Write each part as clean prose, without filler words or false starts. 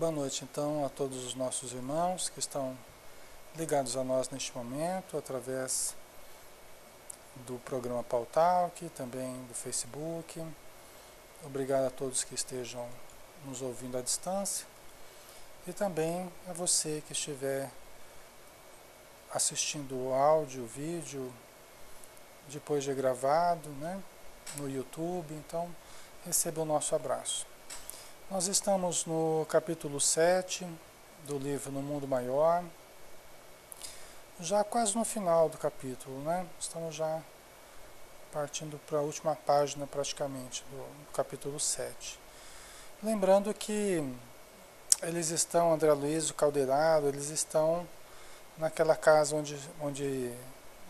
Boa noite, então, a todos os nossos irmãos que estão ligados a nós neste momento, através do programa Pautalk, também do Facebook. Obrigado a todos que estejam nos ouvindo à distância e também a você que estiver assistindo o áudio, o vídeo, depois de gravado, né, no YouTube. Então, receba o nosso abraço. Nós estamos no capítulo 7 do livro No Mundo Maior, já quase no final do capítulo, né? Estamos já partindo para a última página praticamente do capítulo 7. Lembrando que eles estão, André Luiz e o Calderaro, eles estão naquela casa onde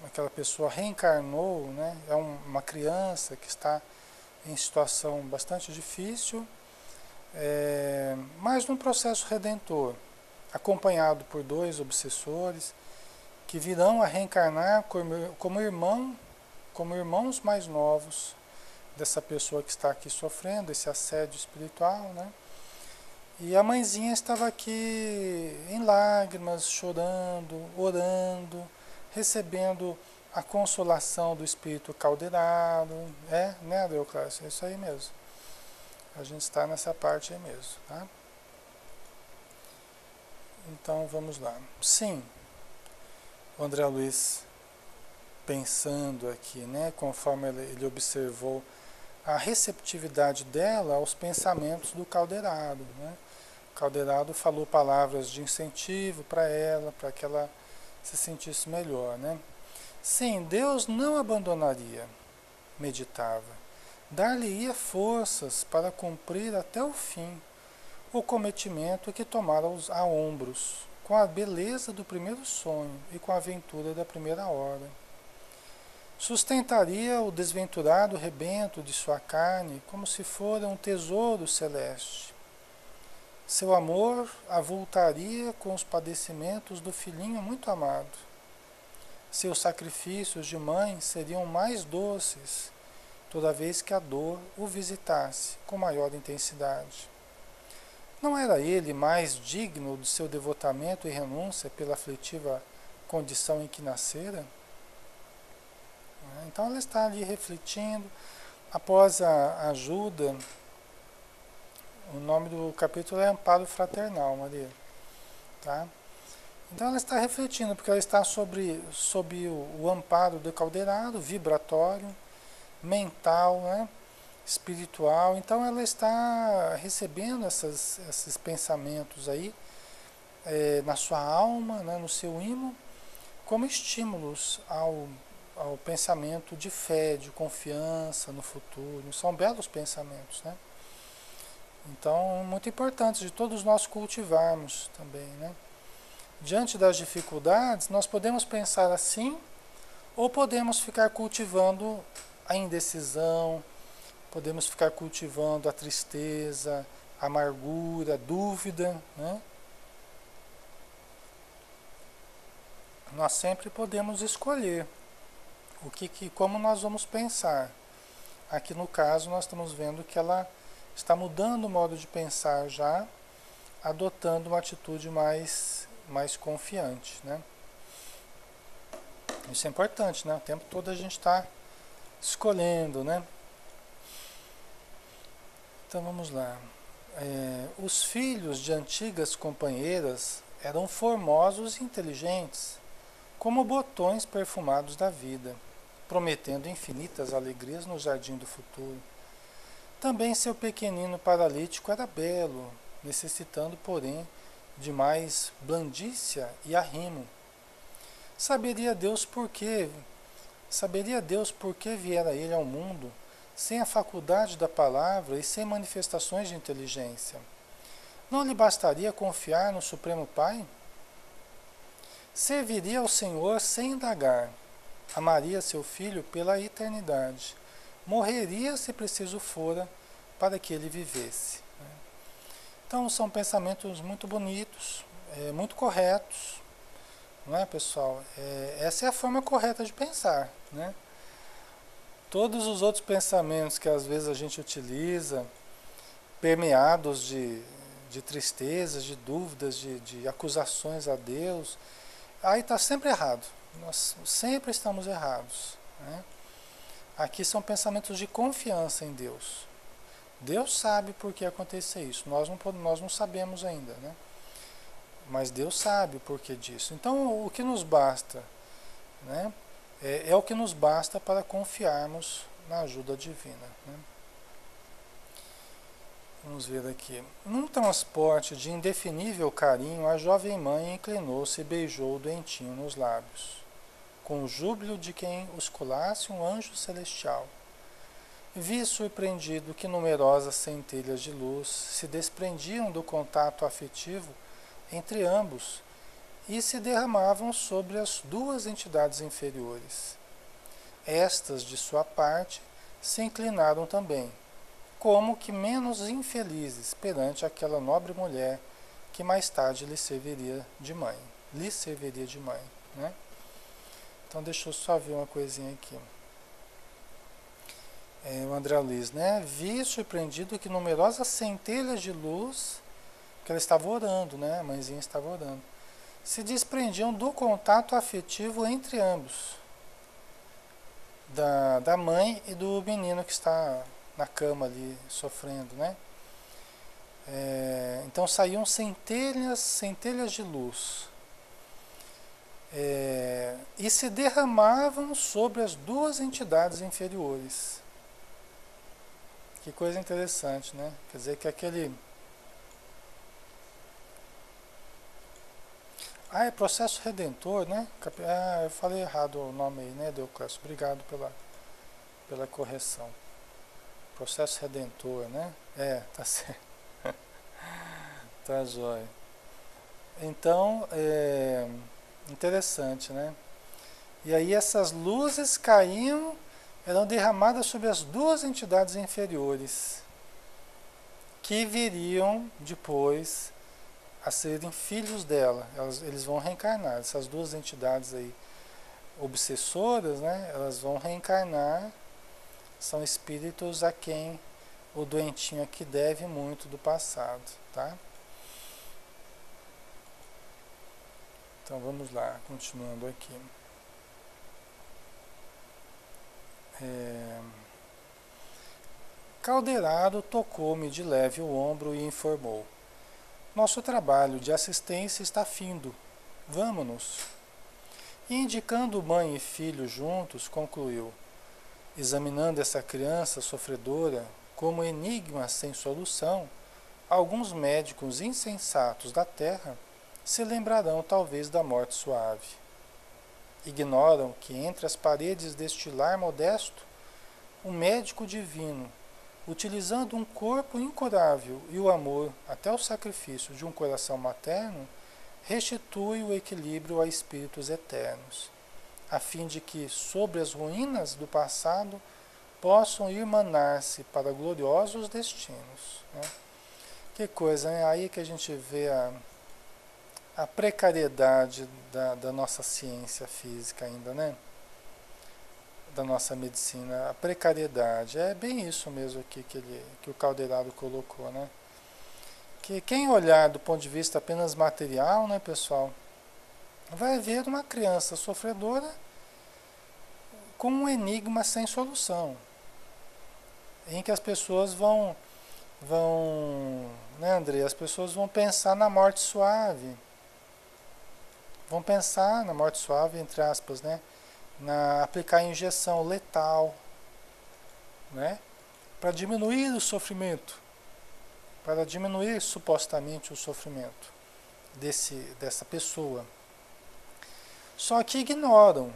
aquela pessoa reencarnou, né? É uma criança que está em situação bastante difícil, mas num processo redentor, acompanhado por dois obsessores que virão a reencarnar como irmãos mais novos dessa pessoa que está aqui sofrendo esse assédio espiritual, né? E a mãezinha estava aqui em lágrimas, chorando, orando, recebendo a consolação do espírito caldeirado, né, Adeuclácio? É isso aí mesmo. A gente está nessa parte aí mesmo, tá? Então vamos lá. Sim, o André Luiz pensando aqui, né, conforme ele observou a receptividade dela aos pensamentos do Caldeirado, né? O Caldeirado falou palavras de incentivo para ela, para que ela se sentisse melhor, né? Sim, Deus não abandonaria, meditava. Dar-lhe-ia forças para cumprir até o fim o cometimento que tomara a ombros, com a beleza do primeiro sonho e com a aventura da primeira hora. Sustentaria o desventurado rebento de sua carne como se fora um tesouro celeste. Seu amor avultaria com os padecimentos do filhinho muito amado. Seus sacrifícios de mãe seriam mais doces toda vez que a dor o visitasse com maior intensidade. Não era ele mais digno do seu devotamento e renúncia pela aflitiva condição em que nascera? Então ela está ali refletindo. Após a ajuda, o nome do capítulo é Amparo Fraternal, Maria. Tá? Então ela está refletindo, porque ela está sob o amparo do Caldeirado, vibratório, mental, né? Espiritual. Então ela está recebendo esses pensamentos aí na sua alma, né? No seu ímã, como estímulos ao pensamento de fé, de confiança no futuro. São belos pensamentos, né? Então, muito importantes de todos nós cultivarmos também, né? Diante das dificuldades, nós podemos pensar assim, ou podemos ficar cultivando a indecisão, podemos ficar cultivando a tristeza, a amargura, a dúvida, né? Nós sempre podemos escolher como nós vamos pensar. Aqui no caso nós estamos vendo que ela está mudando o modo de pensar já, adotando uma atitude mais confiante, né? Isso é importante, né? O tempo todo a gente está escolhendo, né? Então vamos lá. Os filhos de antigas companheiras eram formosos e inteligentes, como botões perfumados da vida, prometendo infinitas alegrias no jardim do futuro. Também seu pequenino paralítico era belo, necessitando, porém, de mais blandícia e arrimo. Saberia Deus por que viera ele ao mundo, sem a faculdade da palavra e sem manifestações de inteligência. Não lhe bastaria confiar no Supremo Pai? Serviria ao Senhor sem indagar, amaria seu filho pela eternidade, morreria se preciso fora para que ele vivesse. Então são pensamentos muito bonitos, muito corretos, não é, pessoal? Essa é a forma correta de pensar, né? Todos os outros pensamentos que às vezes a gente utiliza, permeados de de tristezas, de dúvidas, de acusações a Deus, aí está sempre errado. Nós sempre estamos errados, né? Aqui são pensamentos de confiança em Deus. Deus sabe por que acontecer isso. Nós não sabemos ainda, né? Mas Deus sabe o porquê disso. Então, o que nos basta, né? É o que nos basta para confiarmos na ajuda divina, né? Vamos ver aqui. Num transporte de indefinível carinho, a jovem mãe inclinou-se e beijou o doentinho nos lábios, com o júbilo de quem osculasse um anjo celestial. Vi surpreendido que numerosas centelhas de luz se desprendiam do contato afetivo entre ambos e se derramavam sobre as duas entidades inferiores. Estas, de sua parte, se inclinaram também, como que menos infelizes perante aquela nobre mulher que mais tarde lhe serviria de mãe. Né? Então deixa eu só ver uma coisinha aqui. O André Luiz, né? Vi surpreendido que numerosas centelhas de luz, que ela estava orando, né? A mãezinha estava orando, se desprendiam do contato afetivo entre ambos, da mãe e do menino que está na cama ali sofrendo, né? Então saíam centelhas de luz, e se derramavam sobre as duas entidades inferiores. Que coisa interessante, né? Quer dizer que aquele... é processo redentor, né? Eu falei errado o nome aí, né, Deoclésio? Obrigado pela correção. Processo redentor, né? Tá certo. Tá jóia. Então, interessante, né? E aí essas luzes caíam, eram derramadas sobre as duas entidades inferiores, que viriam depois a serem filhos dela. Eles vão reencarnar. Essas duas entidades aí obsessoras, né? Elas vão reencarnar. São espíritos a quem o doentinho aqui deve muito do passado, tá? Então vamos lá, continuando aqui. Calderaro tocou-me de leve o ombro e informou: nosso trabalho de assistência está findo. Vamo-nos. E indicando mãe e filho juntos, concluiu: examinando essa criança sofredora como enigma sem solução, alguns médicos insensatos da terra se lembrarão talvez da morte suave. Ignoram que entre as paredes deste lar modesto, um médico divino, utilizando um corpo incurável e o amor até o sacrifício de um coração materno, restitui o equilíbrio a espíritos eternos, a fim de que, sobre as ruínas do passado, possam irmanar-se para gloriosos destinos. Né? Que coisa, né? Aí que a gente vê a precariedade da nossa ciência física ainda, né? Da nossa medicina, a precariedade. É bem isso mesmo aqui que o Calderaro colocou, né? Que quem olhar do ponto de vista apenas material, né, pessoal, vai ver uma criança sofredora com um enigma sem solução, em que as pessoas vão, né, André? As pessoas vão pensar na morte suave, entre aspas, né? Aplicar injeção letal, né? Para diminuir o sofrimento, para diminuir supostamente o sofrimento dessa pessoa. Só que ignoram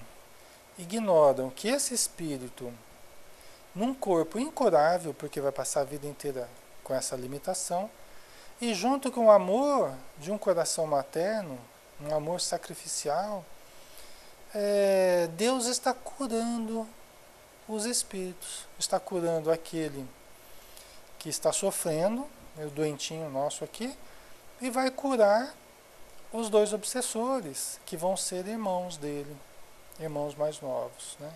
que esse espírito, num corpo incurável, porque vai passar a vida inteira com essa limitação, e junto com o amor de um coração materno, um amor sacrificial, Deus está curando os espíritos, está curando aquele que está sofrendo, o doentinho nosso aqui, e vai curar os dois obsessores, que vão ser irmãos dele, irmãos mais novos, né?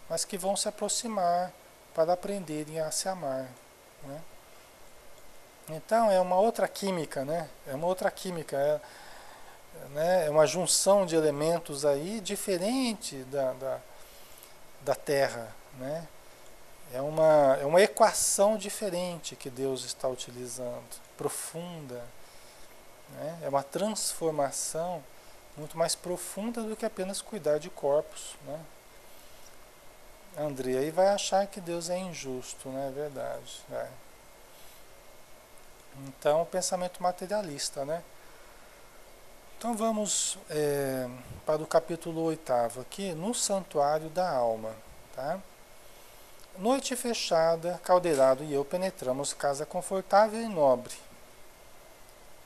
Mas que vão se aproximar para aprenderem a se amar, né? Então é uma outra química, né? É uma outra química, né? É uma junção de elementos aí diferente da Terra, né? É uma equação diferente que Deus está utilizando, profunda, né? É uma transformação muito mais profunda do que apenas cuidar de corpos, né? André aí vai achar que Deus é injusto, não é verdade? É. Então, o pensamento materialista, né? Então vamos para o capítulo 8 aqui, no Santuário da Alma, tá? Noite fechada, Caldeirado e eu penetramos casa confortável e nobre.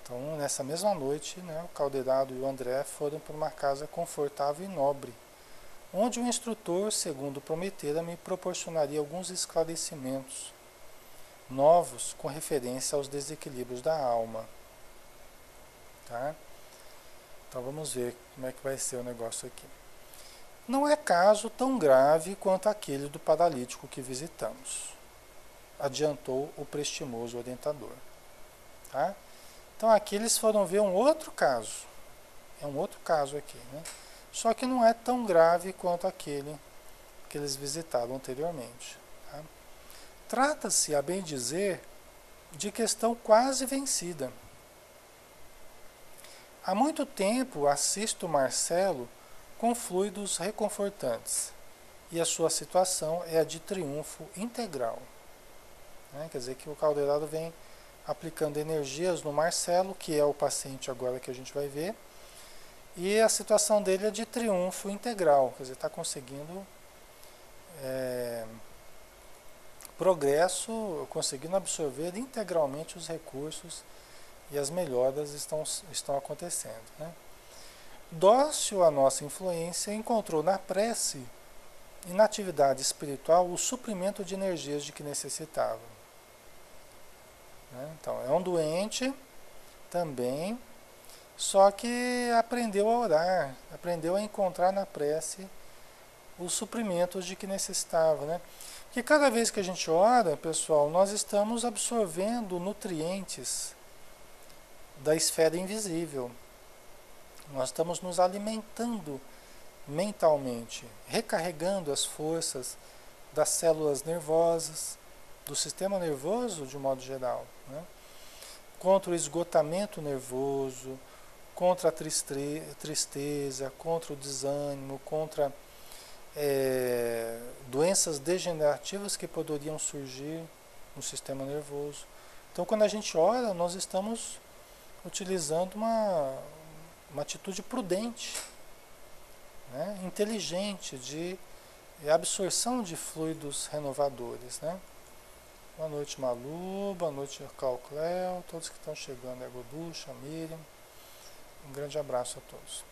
Então, nessa mesma noite, né, o Caldeirado e o André foram para uma casa confortável e nobre, onde o instrutor, segundo prometera, me proporcionaria alguns esclarecimentos novos com referência aos desequilíbrios da alma. Tá? Então vamos ver como é que vai ser o negócio aqui. Não é caso tão grave quanto aquele do paralítico que visitamos, adiantou o prestimoso orientador. Tá? Então aqui eles foram ver um outro caso. É um outro caso aqui, né? Só que não é tão grave quanto aquele que eles visitaram anteriormente. Tá? Trata-se, a bem dizer, de questão quase vencida. Há muito tempo assisto Marcelo com fluidos reconfortantes e a sua situação é a de triunfo integral. Né? Quer dizer que o Caldeirado vem aplicando energias no Marcelo, que é o paciente agora que a gente vai ver, e a situação dele é de triunfo integral, quer dizer, está conseguindo progresso, conseguindo absorver integralmente os recursos e as melhoras estão acontecendo. Né? Dócil à nossa influência, encontrou na prece e na atividade espiritual o suprimento de energias de que necessitava. Né? Então, é um doente também, só que aprendeu a orar, aprendeu a encontrar na prece os suprimentos de que necessitava. Né? Porque cada vez que a gente ora, pessoal, nós estamos absorvendo nutrientes da esfera invisível. Nós estamos nos alimentando mentalmente, recarregando as forças das células nervosas, do sistema nervoso de modo geral, né? Contra o esgotamento nervoso, contra a tristeza, contra o desânimo, contra doenças degenerativas que poderiam surgir no sistema nervoso. Então, quando a gente ora, nós estamos utilizando uma atitude prudente, né, inteligente de absorção de fluidos renovadores. Né? Boa noite, Malu, boa noite, Caucléo, todos que estão chegando, Goducha, Miriam. Um grande abraço a todos.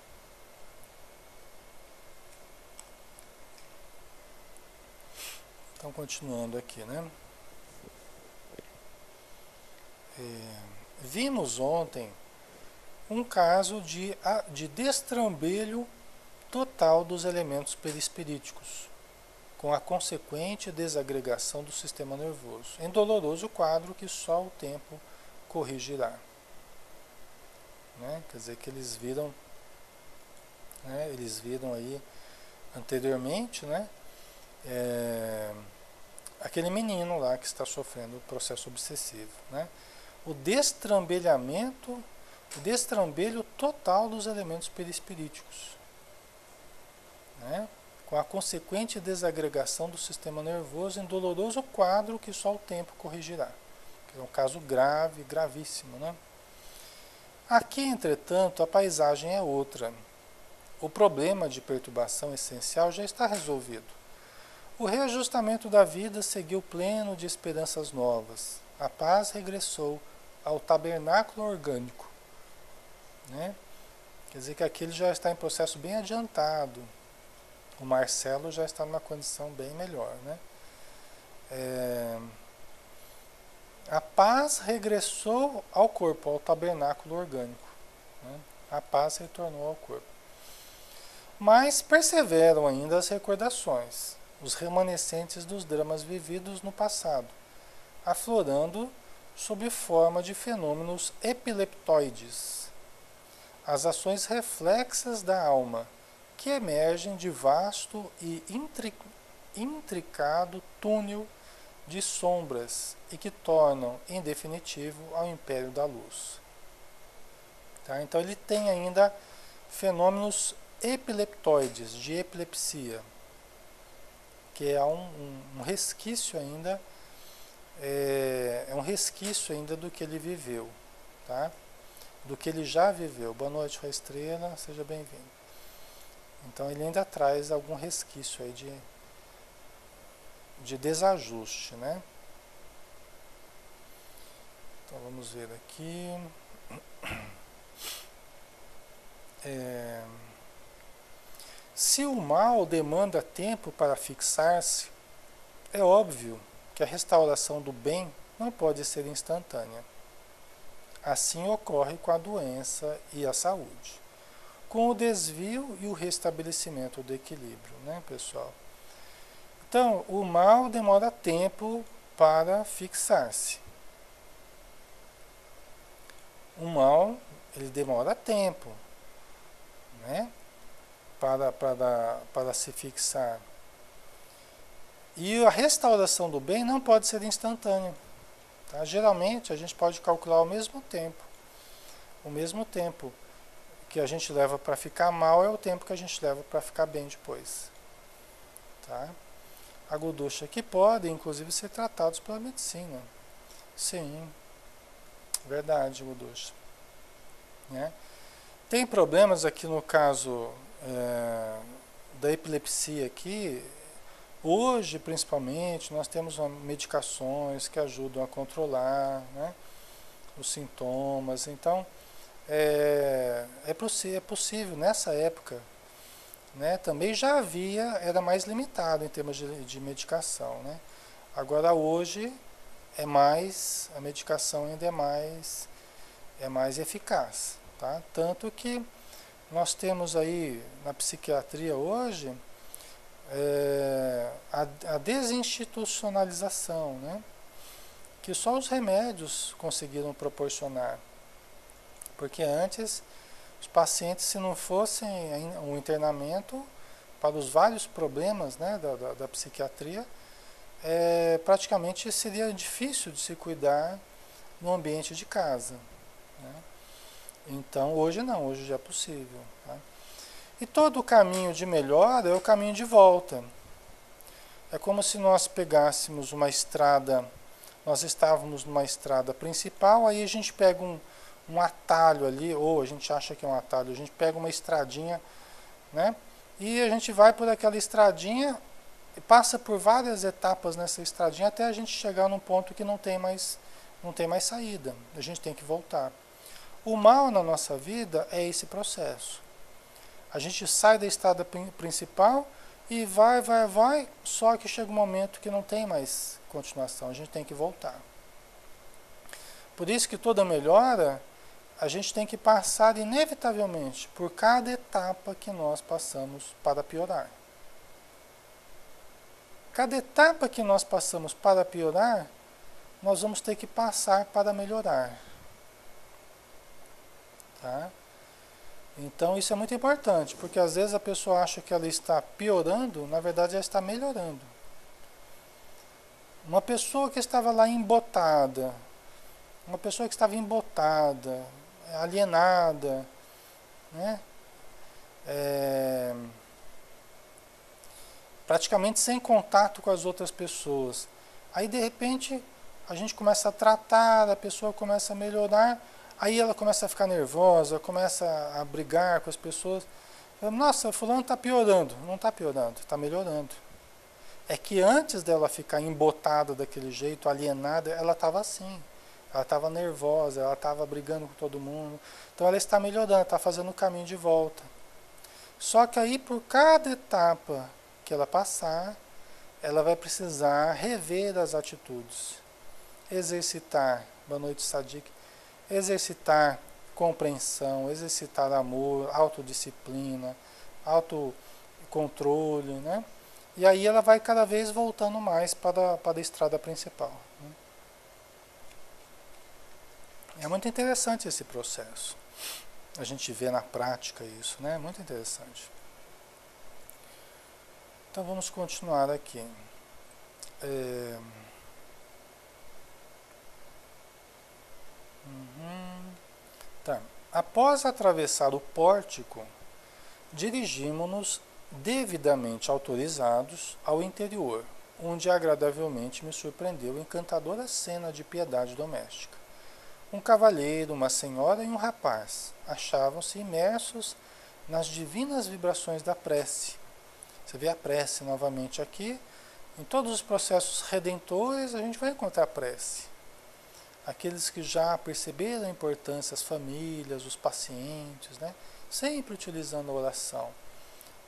Então, continuando aqui, né? Vimos ontem um caso de destrambelho total dos elementos perispiríticos, com a consequente desagregação do sistema nervoso, em doloroso quadro que só o tempo corrigirá. Né? Quer dizer que eles viram aí anteriormente, né? Aquele menino lá que está sofrendo o processo obsessivo, né? O destrambelho total dos elementos perispiríticos, né? Com a consequente desagregação do sistema nervoso em doloroso quadro que só o tempo corrigirá. É um caso grave, gravíssimo, né? Aqui, entretanto, a paisagem é outra. O problema de perturbação essencial já está resolvido. O reajustamento da vida seguiu pleno de esperanças novas. A paz regressou ao tabernáculo orgânico. Né? Quer dizer que aqui ele já está em processo bem adiantado. O Marcelo já está numa condição bem melhor. Né? A paz regressou ao corpo, ao tabernáculo orgânico. Né? A paz retornou ao corpo. Mas perseveram ainda as recordações, os remanescentes dos dramas vividos no passado, aflorando sob forma de fenômenos epileptoides, as ações reflexas da alma, que emergem de vasto e intricado túnel de sombras e que tornam, em definitivo, ao império da luz. Tá? Então ele tem ainda fenômenos epileptoides, de epilepsia, que é um resquício ainda, é um resquício ainda do que ele viveu, tá? Do que ele já viveu. Boa noite, Rua Estrela, seja bem-vindo. Então ele ainda traz algum resquício aí de desajuste, né? Então vamos ver aqui. Se o mal demanda tempo para fixar-se, é óbvio que a restauração do bem não pode ser instantânea. Assim ocorre com a doença e a saúde, com o desvio e o restabelecimento do equilíbrio, né, pessoal? Então, o mal demora tempo para fixar-se. O mal, ele demora tempo, né, para se fixar. E a restauração do bem não pode ser instantânea. Tá? Geralmente, a gente pode calcular o mesmo tempo. O mesmo tempo que a gente leva para ficar mal é o tempo que a gente leva para ficar bem depois. Tá? Aguducha que podem, inclusive, ser tratados pela medicina. Sim, verdade, aguducha. Né? Tem problemas aqui no caso da epilepsia aqui. Hoje, principalmente, nós temos medicações que ajudam a controlar, né, os sintomas. Então, é possível, nessa época, né, também já havia, era mais limitado em termos de medicação. Né? Agora, hoje, a medicação ainda é mais eficaz. Tá? Tanto que nós temos aí, na psiquiatria hoje, a desinstitucionalização, né? Que só os remédios conseguiram proporcionar. Porque antes, os pacientes, se não fossem um internamento para os vários problemas, né, da psiquiatria, praticamente seria difícil de se cuidar no ambiente de casa. Né? Então, hoje não, hoje já é possível. Tá? E todo o caminho de melhora é o caminho de volta. É como se nós pegássemos uma estrada, nós estávamos numa estrada principal, aí a gente pega um atalho ali, ou a gente acha que é um atalho, a gente pega uma estradinha, né? E a gente vai por aquela estradinha, e passa por várias etapas nessa estradinha, até a gente chegar num ponto que não tem mais saída, a gente tem que voltar. O mal na nossa vida é esse processo. A gente sai da estrada principal e vai, só que chega um momento que não tem mais continuação, a gente tem que voltar. Por isso que toda melhora, a gente tem que passar inevitavelmente por cada etapa que nós passamos para piorar. Cada etapa que nós passamos para piorar, nós vamos ter que passar para melhorar. Tá? Então isso é muito importante, porque às vezes a pessoa acha que ela está piorando, na verdade ela está melhorando. Uma pessoa que estava lá embotada, alienada, né? Praticamente sem contato com as outras pessoas. Aí de repente a gente começa a tratar, a pessoa começa a melhorar. Aí ela começa a ficar nervosa, começa a brigar com as pessoas. Nossa, fulano está piorando. Não está piorando, está melhorando. É que antes dela ficar embotada daquele jeito, alienada, ela estava assim. Ela estava nervosa, ela estava brigando com todo mundo. Então ela está melhorando, está fazendo o caminho de volta. Só que aí por cada etapa que ela passar, ela vai precisar rever as atitudes. Exercitar, boa noite, Sadiq. Exercitar compreensão, exercitar amor, autodisciplina, autocontrole, né? E aí ela vai cada vez voltando mais para a estrada principal. Né? É muito interessante esse processo. A gente vê na prática isso, né? Muito interessante. Então vamos continuar aqui. É... Tá. Após atravessar o pórtico, dirigimos-nos devidamente autorizados ao interior, onde agradavelmente me surpreendeu a encantadora cena de piedade doméstica. Um cavalheiro, uma senhora e um rapaz achavam-se imersos nas divinas vibrações da prece. Você vê a prece novamente aqui. Em todos os processos redentores a gente vai encontrar prece. Aqueles que já perceberam a importância, as famílias, os pacientes, né? Sempre utilizando a oração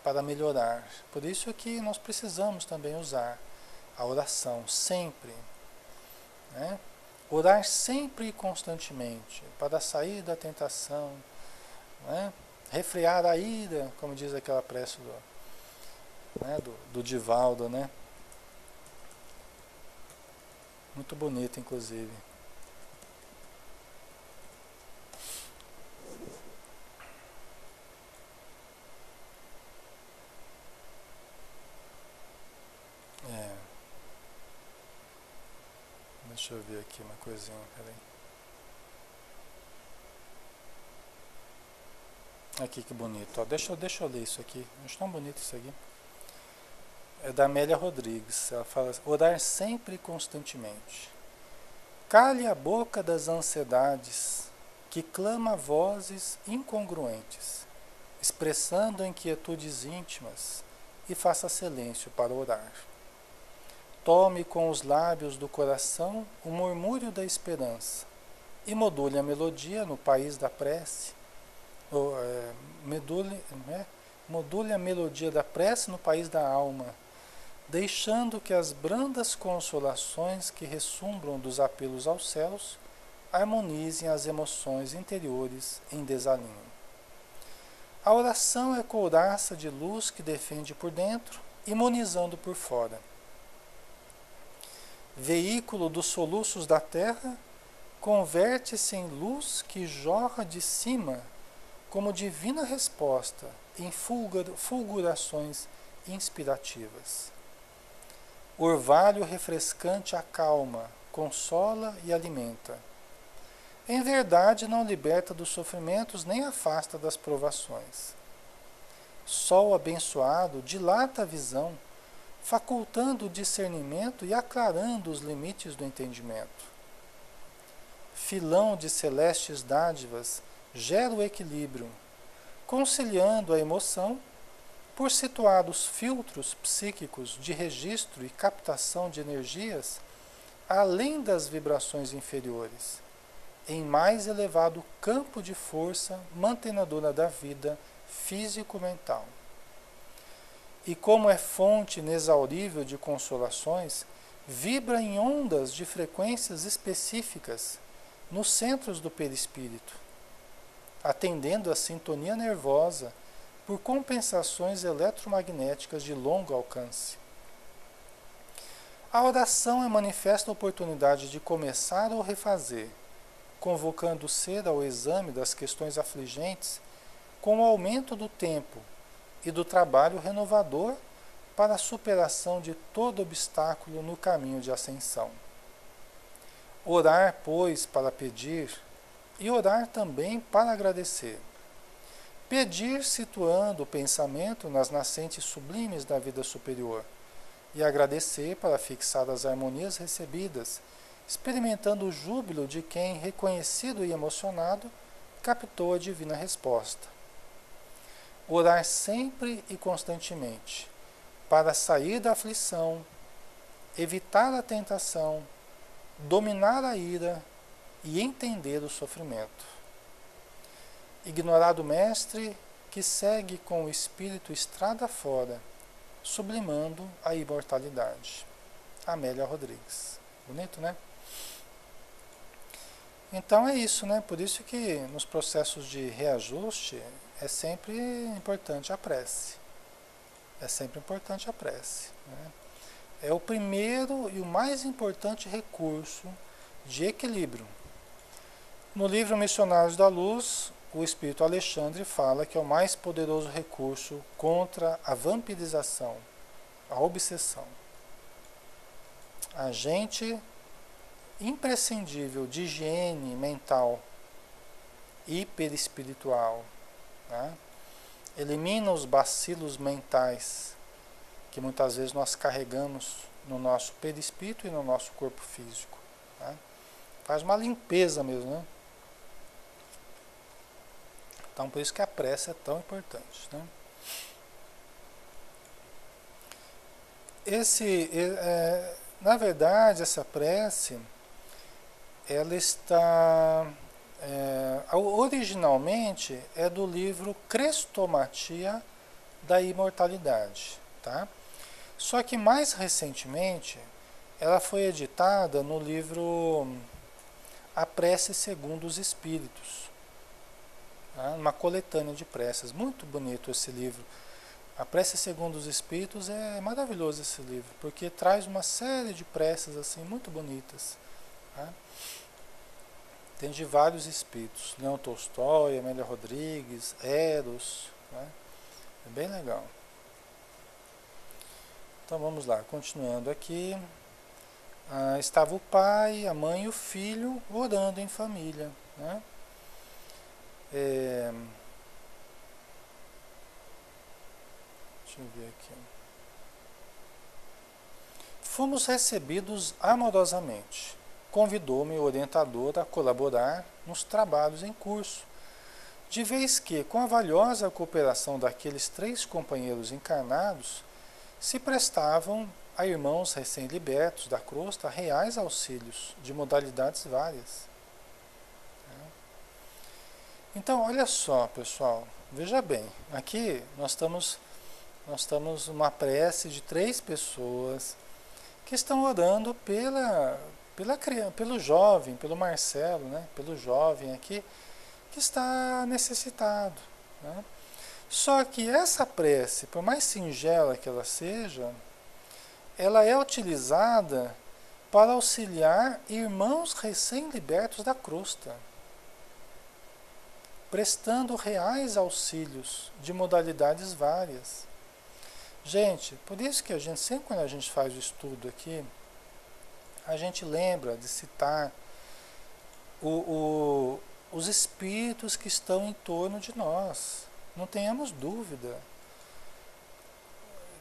para melhorar. Por isso que nós precisamos também usar a oração, sempre. Né? Orar sempre e constantemente, para sair da tentação, né? Refrear a ira, como diz aquela prece do Divaldo, né? Muito bonito, inclusive. É. Deixa eu ver aqui uma coisinha, peraí. Aqui que bonito, ó. Deixa eu ler isso aqui. Acho tão bonito isso aqui. É da Amélia Rodrigues. Ela fala assim, orar sempre e constantemente. Cale a boca das ansiedades, que clama vozes incongruentes, expressando inquietudes íntimas, e faça silêncio para orar. Tome com os lábios do coração o murmúrio da esperança, e module a melodia no país da prece, module a melodia da prece no país da alma, deixando que as brandas consolações que ressombram dos apelos aos céus harmonizem as emoções interiores em desalinho. A oração é couraça de luz que defende por dentro, imunizando por fora. Veículo dos soluços da terra, converte-se em luz que jorra de cima como divina resposta em fulgurações inspirativas. Orvalho refrescante acalma, consola e alimenta. Em verdade, não liberta dos sofrimentos nem afasta das provações. Sol abençoado dilata a visão, facultando o discernimento e aclarando os limites do entendimento. Filão de celestes dádivas gera o equilíbrio, conciliando a emoção por situar os filtros psíquicos de registro e captação de energias além das vibrações inferiores, em mais elevado campo de força mantenedora da vida físico-mental. E como é fonte inexaurível de consolações, vibra em ondas de frequências específicas nos centros do perispírito, atendendo à sintonia nervosa por compensações eletromagnéticas de longo alcance. A oração é manifesta oportunidade de começar ou refazer, convocando o ser ao exame das questões afligentes com o aumento do tempo e do trabalho renovador para a superação de todo obstáculo no caminho de ascensão. Orar, pois, para pedir, e orar também para agradecer. Pedir situando o pensamento nas nascentes sublimes da vida superior, e agradecer para fixar as harmonias recebidas, experimentando o júbilo de quem, reconhecido e emocionado, captou a divina resposta. Orar sempre e constantemente, para sair da aflição, evitar a tentação, dominar a ira e entender o sofrimento. Ignorar o mestre que segue com o espírito estrada fora, sublimando a imortalidade. Amélia Rodrigues. Bonito, né? Então é isso, né? Por isso que nos processos de reajuste é sempre importante a prece. É sempre importante a prece. Né? É o primeiro e o mais importante recurso de equilíbrio. No livro Missionários da Luz, o espírito Alexandre fala que é o mais poderoso recurso contra a vampirização, a obsessão. Agente imprescindível de higiene mental e perispiritual. Né? Elimina os bacilos mentais que muitas vezes nós carregamos no nosso perispírito e no nosso corpo físico. Né? Faz uma limpeza mesmo, né? Então por isso que a prece é tão importante. Né? Na verdade, essa prece, ela está... originalmente é do livro Crestomatia da Imortalidade. Tá? Só que mais recentemente ela foi editada no livro A Prece Segundo os Espíritos. Tá? Uma coletânea de preces. Muito bonito esse livro. A Prece Segundo os Espíritos é maravilhoso esse livro, porque traz uma série de preces assim muito bonitas. Tá? Tem de vários espíritos. Leão Tolstói, Amélia Rodrigues, Eros. Né? É bem legal. Então vamos lá, continuando aqui. Estava o pai, a mãe e o filho orando em família. Né? Deixa eu ver aqui. Fomos recebidos amorosamente. Convidou-me o orientador a colaborar nos trabalhos em curso, de vez que, com a valiosa cooperação daqueles 3 companheiros encarnados, se prestavam a irmãos recém-libertos da crosta reais auxílios de modalidades várias. Então, olha só, pessoal, veja bem, aqui nós estamos numa prece de 3 pessoas que estão orando pelo jovem, pelo Marcelo, né? Pelo jovem aqui que está necessitado. Né? Só que essa prece, por mais singela que ela seja, ela é utilizada para auxiliar irmãos recém-libertos da crosta, prestando reais auxílios de modalidades várias. Gente, por isso que a gente, sempre quando a gente faz o estudo aqui, a gente lembra de citar os espíritos que estão em torno de nós. Não tenhamos dúvida.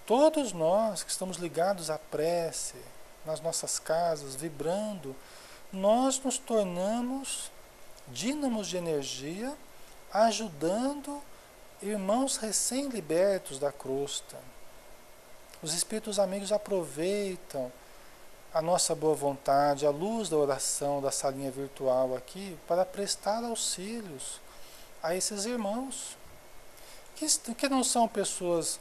Todos nós que estamos ligados à prece, nas nossas casas, vibrando, nós nos tornamos dínamos de energia, ajudando irmãos recém-libertos da crosta. Os espíritos amigos aproveitam a nossa boa vontade, a luz da oração da salinha virtual aqui, para prestar auxílios a esses irmãos, que não são pessoas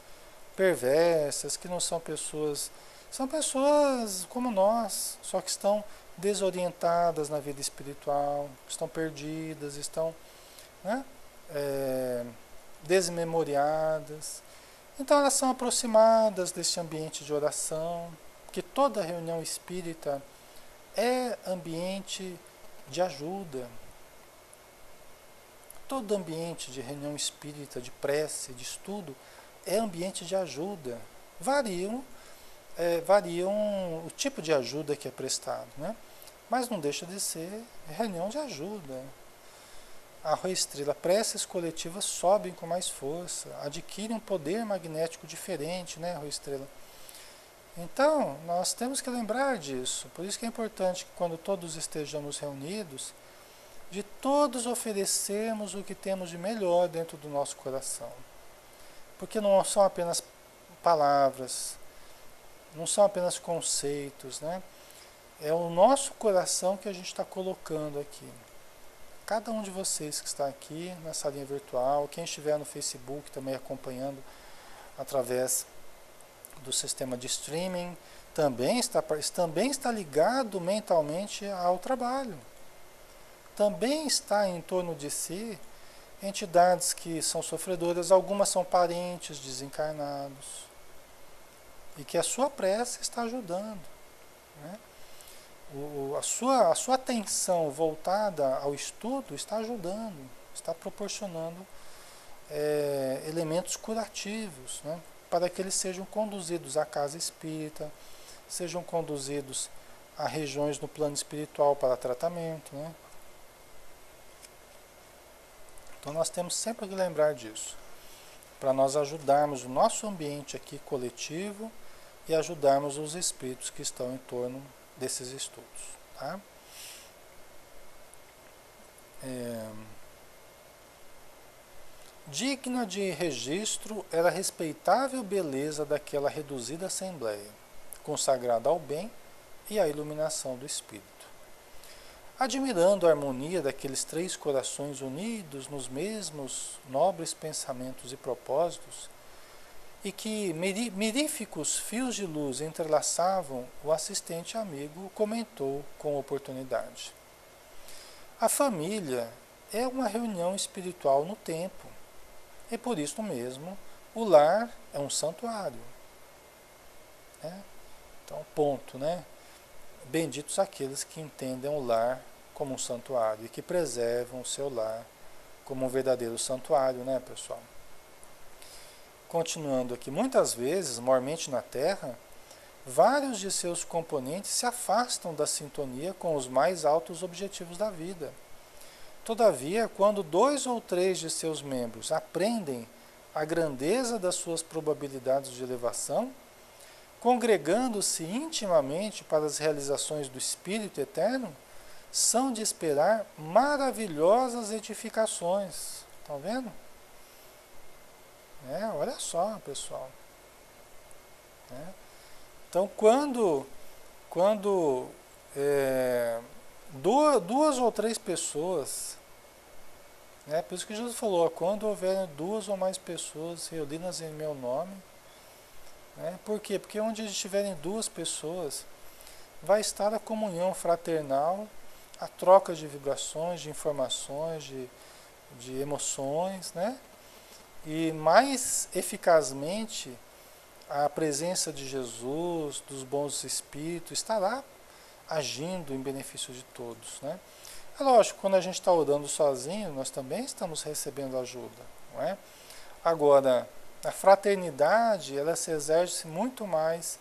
perversas, que não são pessoas... São pessoas como nós, só que estão desorientadas na vida espiritual, estão perdidas, estão, né, desmemoriadas. Então elas são aproximadas deste ambiente de oração, que toda reunião espírita é ambiente de ajuda. Todo ambiente de reunião espírita, de prece, de estudo, é ambiente de ajuda. Variam o tipo de ajuda que é prestado, né? Mas não deixa de ser reunião de ajuda. A Rua Estrela, preces coletivas sobem com mais força, adquirem um poder magnético diferente, né, Rua Estrela? Então, nós temos que lembrar disso. Por isso que é importante que quando todos estejamos reunidos, de todos oferecermos o que temos de melhor dentro do nosso coração. Porque não são apenas palavras, não são apenas conceitos, né? É o nosso coração que a gente está colocando aqui. Cada um de vocês que está aqui na salinha virtual, quem estiver no Facebook também acompanhando através do sistema de streaming, também está ligado mentalmente ao trabalho. Também está em torno de si entidades que são sofredoras, algumas são parentes desencarnados, e que a sua prece está ajudando. Né? a sua atenção voltada ao estudo está ajudando, está proporcionando elementos curativos, né? Para que eles sejam conduzidos à casa espírita, sejam conduzidos a regiões no plano espiritual para tratamento, né? Então nós temos sempre que lembrar disso, para nós ajudarmos o nosso ambiente aqui coletivo e ajudarmos os espíritos que estão em torno desses estudos, tá? Digna de registro era a respeitável beleza daquela reduzida assembleia, consagrada ao bem e à iluminação do espírito. Admirando a harmonia daqueles três corações unidos nos mesmos nobres pensamentos e propósitos, e que miríficos fios de luz entrelaçavam, o assistente amigo comentou com oportunidade. A família é uma reunião espiritual no tempo, e por isso mesmo o lar é um santuário. Né? Então, ponto, né? Benditos aqueles que entendem o lar como um santuário e que preservam o seu lar como um verdadeiro santuário, né, pessoal? Continuando aqui, muitas vezes, mormente na Terra, vários de seus componentes se afastam da sintonia com os mais altos objetivos da vida. Todavia, quando 2 ou 3 de seus membros aprendem a grandeza das suas probabilidades de elevação, congregando-se intimamente para as realizações do Espírito Eterno, são de esperar maravilhosas edificações. Estão vendo? Olha só, pessoal. Então, quando duas ou três pessoas, por isso que Jesus falou, quando houver 2 ou mais pessoas reunidas em meu nome, por quê? Porque onde estiverem 2 pessoas, vai estar a comunhão fraternal, a troca de vibrações, de informações, de emoções, né? E mais eficazmente a presença de Jesus, dos bons espíritos, estará agindo em benefício de todos, né? É lógico, quando a gente está orando sozinho, nós também estamos recebendo ajuda, não é? Agora, a fraternidade, ela se exerce muito mais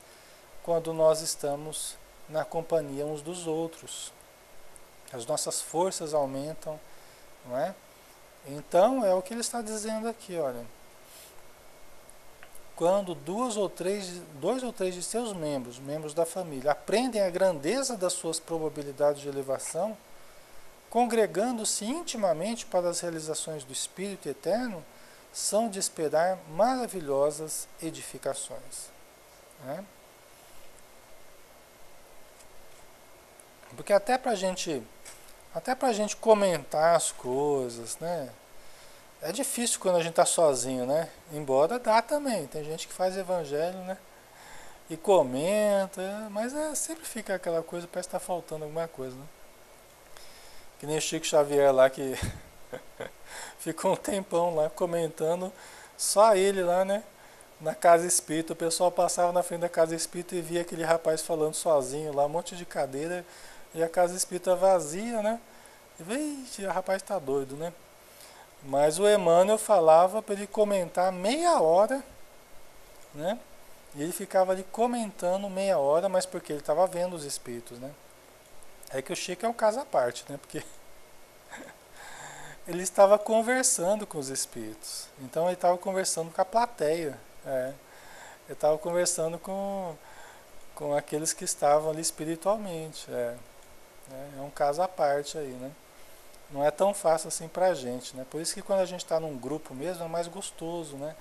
quando nós estamos na companhia uns dos outros. As nossas forças aumentam, não é? Então, é o que ele está dizendo aqui, olha. Quando 2 ou 3 de seus membros da família, aprendem a grandeza das suas probabilidades de elevação, congregando-se intimamente para as realizações do Espírito Eterno, são de esperar maravilhosas edificações. Né? Porque até para a gente comentar as coisas, né? É difícil quando a gente está sozinho, né? Embora dá também. Tem gente que faz evangelho, né? E comenta, mas sempre fica aquela coisa, parece que está faltando alguma coisa, né? Que nem o Chico Xavier lá, que ficou um tempão lá comentando, só ele lá, né? Na casa espírita, o pessoal passava na frente da casa espírita e via aquele rapaz falando sozinho lá, um monte de cadeira, e a casa espírita vazia, né? E vixe, o rapaz tá doido, né? Mas o Emmanuel falava para ele comentar meia hora, né? E ele ficava ali comentando meia hora, mas porque ele estava vendo os espíritos, né? É que o Chico é um caso à parte, né? Porque ele estava conversando com os espíritos. Então ele estava conversando com a plateia. Ele estava conversando com aqueles que estavam ali espiritualmente. É um caso à parte aí, né? Não é tão fácil assim pra gente, né? Por isso que quando a gente está num grupo mesmo é mais gostoso, né?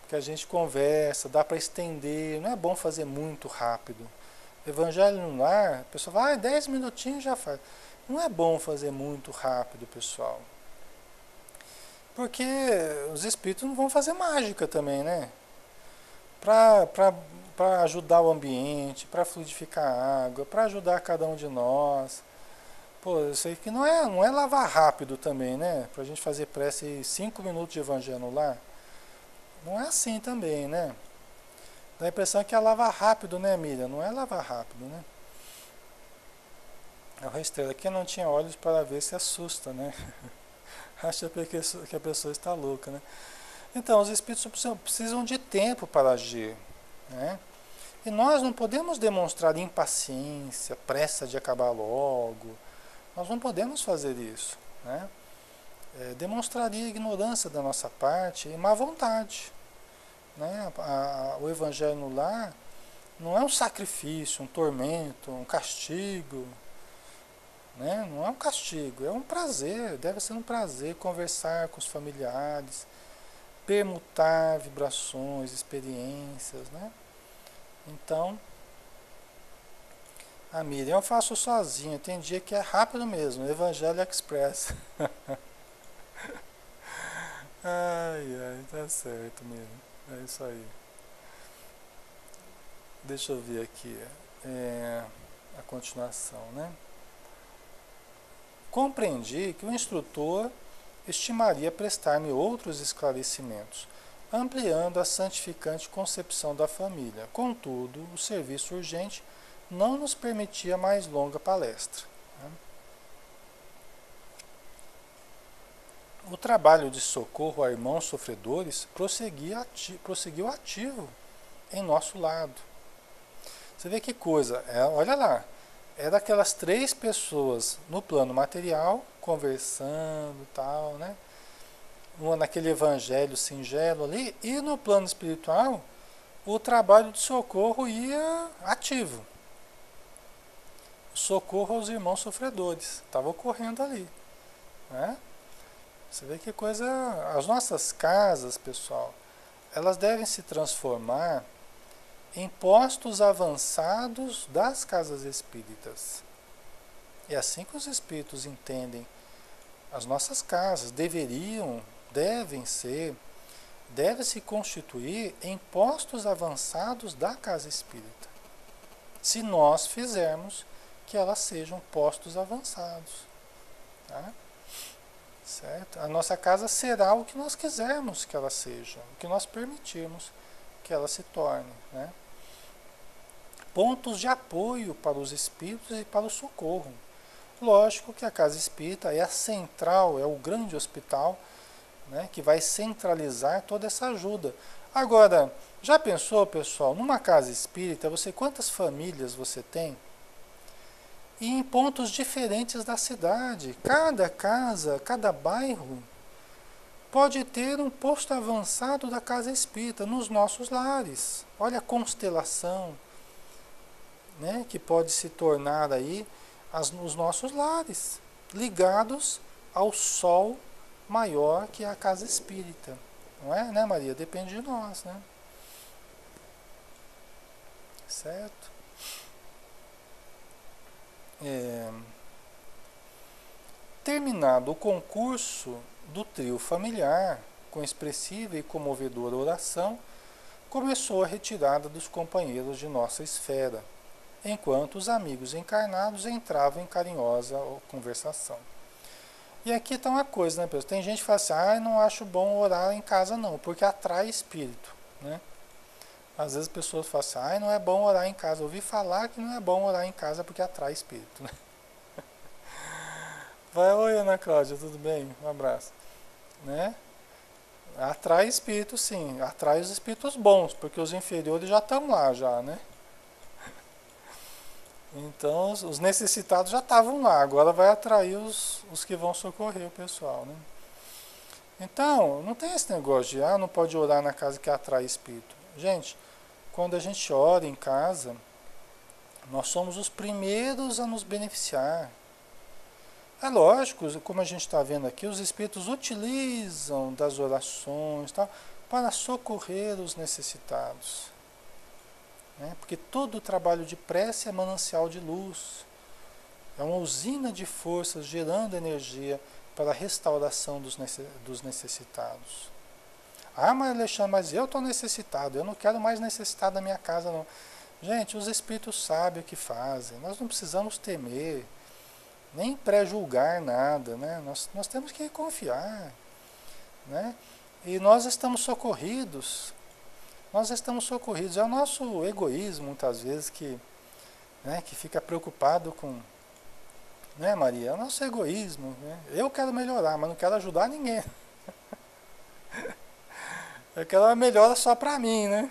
Porque a gente conversa, dá para estender, não é bom fazer muito rápido. Evangelho no lar, a pessoa vai, 10 minutinhos já faz. Não é bom fazer muito rápido, pessoal. Porque os espíritos não vão fazer mágica também, né? Para ajudar o ambiente, para fluidificar a água, para ajudar cada um de nós. Pô, eu sei que não é lavar rápido também, né? Pra gente fazer prece em 5 minutos de evangelho no lar. Não é assim também, né? Dá a impressão que é lavar rápido, né, Miriam? Não é lavar rápido, né? É o Estrela. Quem não tinha olhos para ver se assusta, né? Acha que a pessoa está louca, né? Então, os espíritos precisam de tempo para agir, né? E nós não podemos demonstrar impaciência, pressa de acabar logo. Nós não podemos fazer isso, né? Demonstraria ignorância da nossa parte e má vontade, né? O evangelho no lar não é um sacrifício, um tormento, um castigo, né? Não é um castigo, é um prazer, deve ser um prazer conversar com os familiares, permutar vibrações, experiências, né? Então, a Miriam eu faço sozinho, tem dia que é rápido mesmo, Evangelho Express. Ai, ai, tá certo, Miriam, é isso aí. Deixa eu ver aqui a continuação, né? Compreendi que o instrutor estimaria prestar-me outros esclarecimentos, ampliando a santificante concepção da família. Contudo, o serviço urgente não nos permitia mais longa palestra. O trabalho de socorro a irmãos sofredores prosseguiu ativo em nosso lado. Você vê que coisa, olha lá, é daquelas 3 pessoas no plano material, conversando e tal, né? Uma naquele evangelho singelo ali, e no plano espiritual, o trabalho de socorro ia ativo. Socorro aos irmãos sofredores, estava ocorrendo ali, né? Você vê que coisa, as nossas casas, pessoal, elas devem se transformar em postos avançados das casas espíritas. É assim que os espíritos entendem as nossas casas, devem se constituir em postos avançados da casa espírita. Se nós fizermos que elas sejam postos avançados, tá? Certo? A nossa casa será o que nós quisermos que ela seja, o que nós permitirmos que ela se torne, né? Pontos de apoio para os espíritos e para o socorro. Lógico que a casa espírita é a central, é o grande hospital, né, que vai centralizar toda essa ajuda. Agora, já pensou, pessoal, numa casa espírita, quantas famílias você tem? E em pontos diferentes da cidade. Cada casa, cada bairro pode ter um posto avançado da casa espírita nos nossos lares. Olha a constelação, né, que pode se tornar aí os nossos lares, ligados ao sol maior que é a casa espírita. Não é, né, Maria? Depende de nós, né? Certo? Terminado o concurso do trio familiar, com expressiva e comovedora oração, começou a retirada dos companheiros de nossa esfera, enquanto os amigos encarnados entravam em carinhosa conversação. E aqui está uma coisa, né, pessoal? Tem gente que fala assim, não acho bom orar em casa não, porque atrai espírito, né? Às vezes as pessoas falam assim, não é bom orar em casa. Eu ouvi falar que não é bom orar em casa porque atrai espírito, né? Oi, Ana Cláudia, tudo bem? Um abraço. Né? Atrai espírito, sim. Atrai os espíritos bons, porque os inferiores já estão lá, já, né? Então, os necessitados já estavam lá. Agora vai atrair os que vão socorrer o pessoal, né? Então, não tem esse negócio de, não pode orar na casa que atrai espírito. Gente, quando a gente ora em casa, nós somos os primeiros a nos beneficiar. É lógico, como a gente está vendo aqui, os espíritos utilizam das orações para socorrer os necessitados. Né? Porque todo o trabalho de prece é manancial de luz. É uma usina de forças gerando energia para a restauração dos necessitados. Mas Alexandre, mas eu estou necessitado, eu não quero mais necessitar da minha casa, não. Gente, os espíritos sabem o que fazem, nós não precisamos temer, nem pré-julgar nada, né? Nós temos que confiar, né? E nós estamos socorridos, é o nosso egoísmo, muitas vezes, que fica preocupado né, Maria? É o nosso egoísmo, né? Eu quero melhorar, mas não quero ajudar ninguém. Eu quero uma melhora só para mim, né?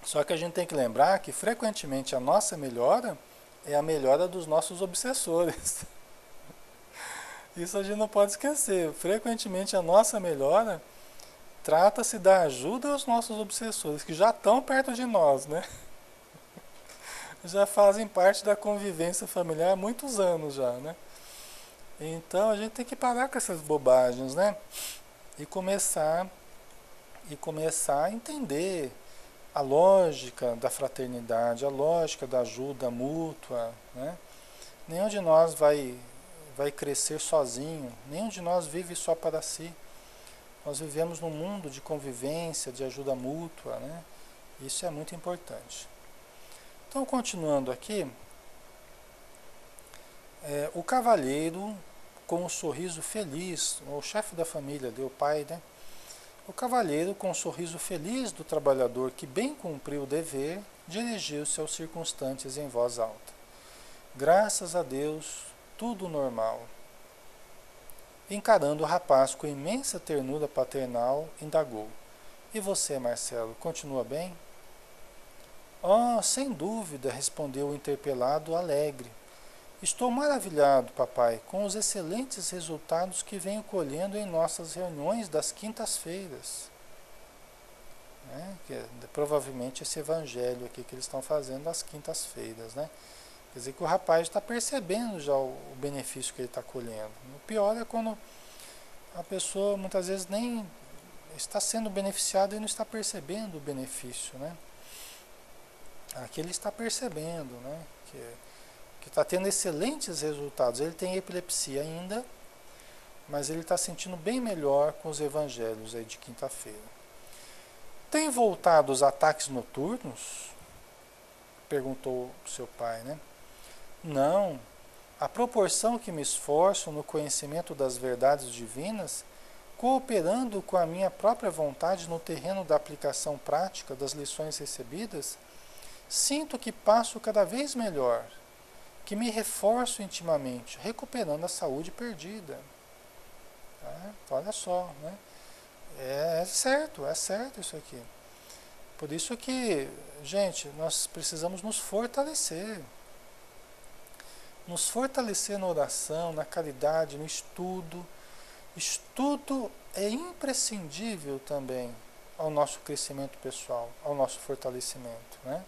Só que a gente tem que lembrar que frequentemente a nossa melhora é a melhora dos nossos obsessores. Isso a gente não pode esquecer. Frequentemente a nossa melhora trata-se da ajuda aos nossos obsessores, que já estão perto de nós, né? Já fazem parte da convivência familiar há muitos anos já, né? Então a gente tem que parar com essas bobagens, né? E começar a entender a lógica da fraternidade, a lógica da ajuda mútua, né? Nenhum de nós vai crescer sozinho, nenhum de nós vive só para si. Nós vivemos num mundo de convivência, de ajuda mútua, né? Isso é muito importante. Então, continuando aqui, o cavalheiro com um sorriso feliz, o chefe da família, o pai, né? O cavalheiro, com um sorriso feliz do trabalhador que bem cumpriu o dever, dirigiu-se aos circunstantes em voz alta. Graças a Deus, tudo normal. Encarando o rapaz com imensa ternura paternal, indagou. E você, Marcelo, continua bem? Oh, sem dúvida, respondeu o interpelado alegre. Estou maravilhado, papai, com os excelentes resultados que venho colhendo em nossas reuniões das quintas-feiras. Né? Provavelmente esse evangelho aqui que eles estão fazendo às quintas-feiras, né? Quer dizer que o rapaz está percebendo já o benefício que ele está colhendo. O pior é quando a pessoa muitas vezes nem está sendo beneficiada e não está percebendo o benefício, né? Aqui ele está percebendo, né? Que está tendo excelentes resultados. Ele tem epilepsia ainda, mas ele está sentindo bem melhor com os evangelhos aí de quinta-feira. Tem voltado os ataques noturnos? Perguntou seu pai, né? Não. À proporção que me esforço no conhecimento das verdades divinas, cooperando com a minha própria vontade no terreno da aplicação prática das lições recebidas, sinto que passo cada vez melhor, que me reforço intimamente, recuperando a saúde perdida. Tá? Olha só, né? É certo isso aqui. Por isso que, gente, nós precisamos nos fortalecer. Nos fortalecer na oração, na caridade, no estudo. Estudo é imprescindível também ao nosso crescimento pessoal, ao nosso fortalecimento, né?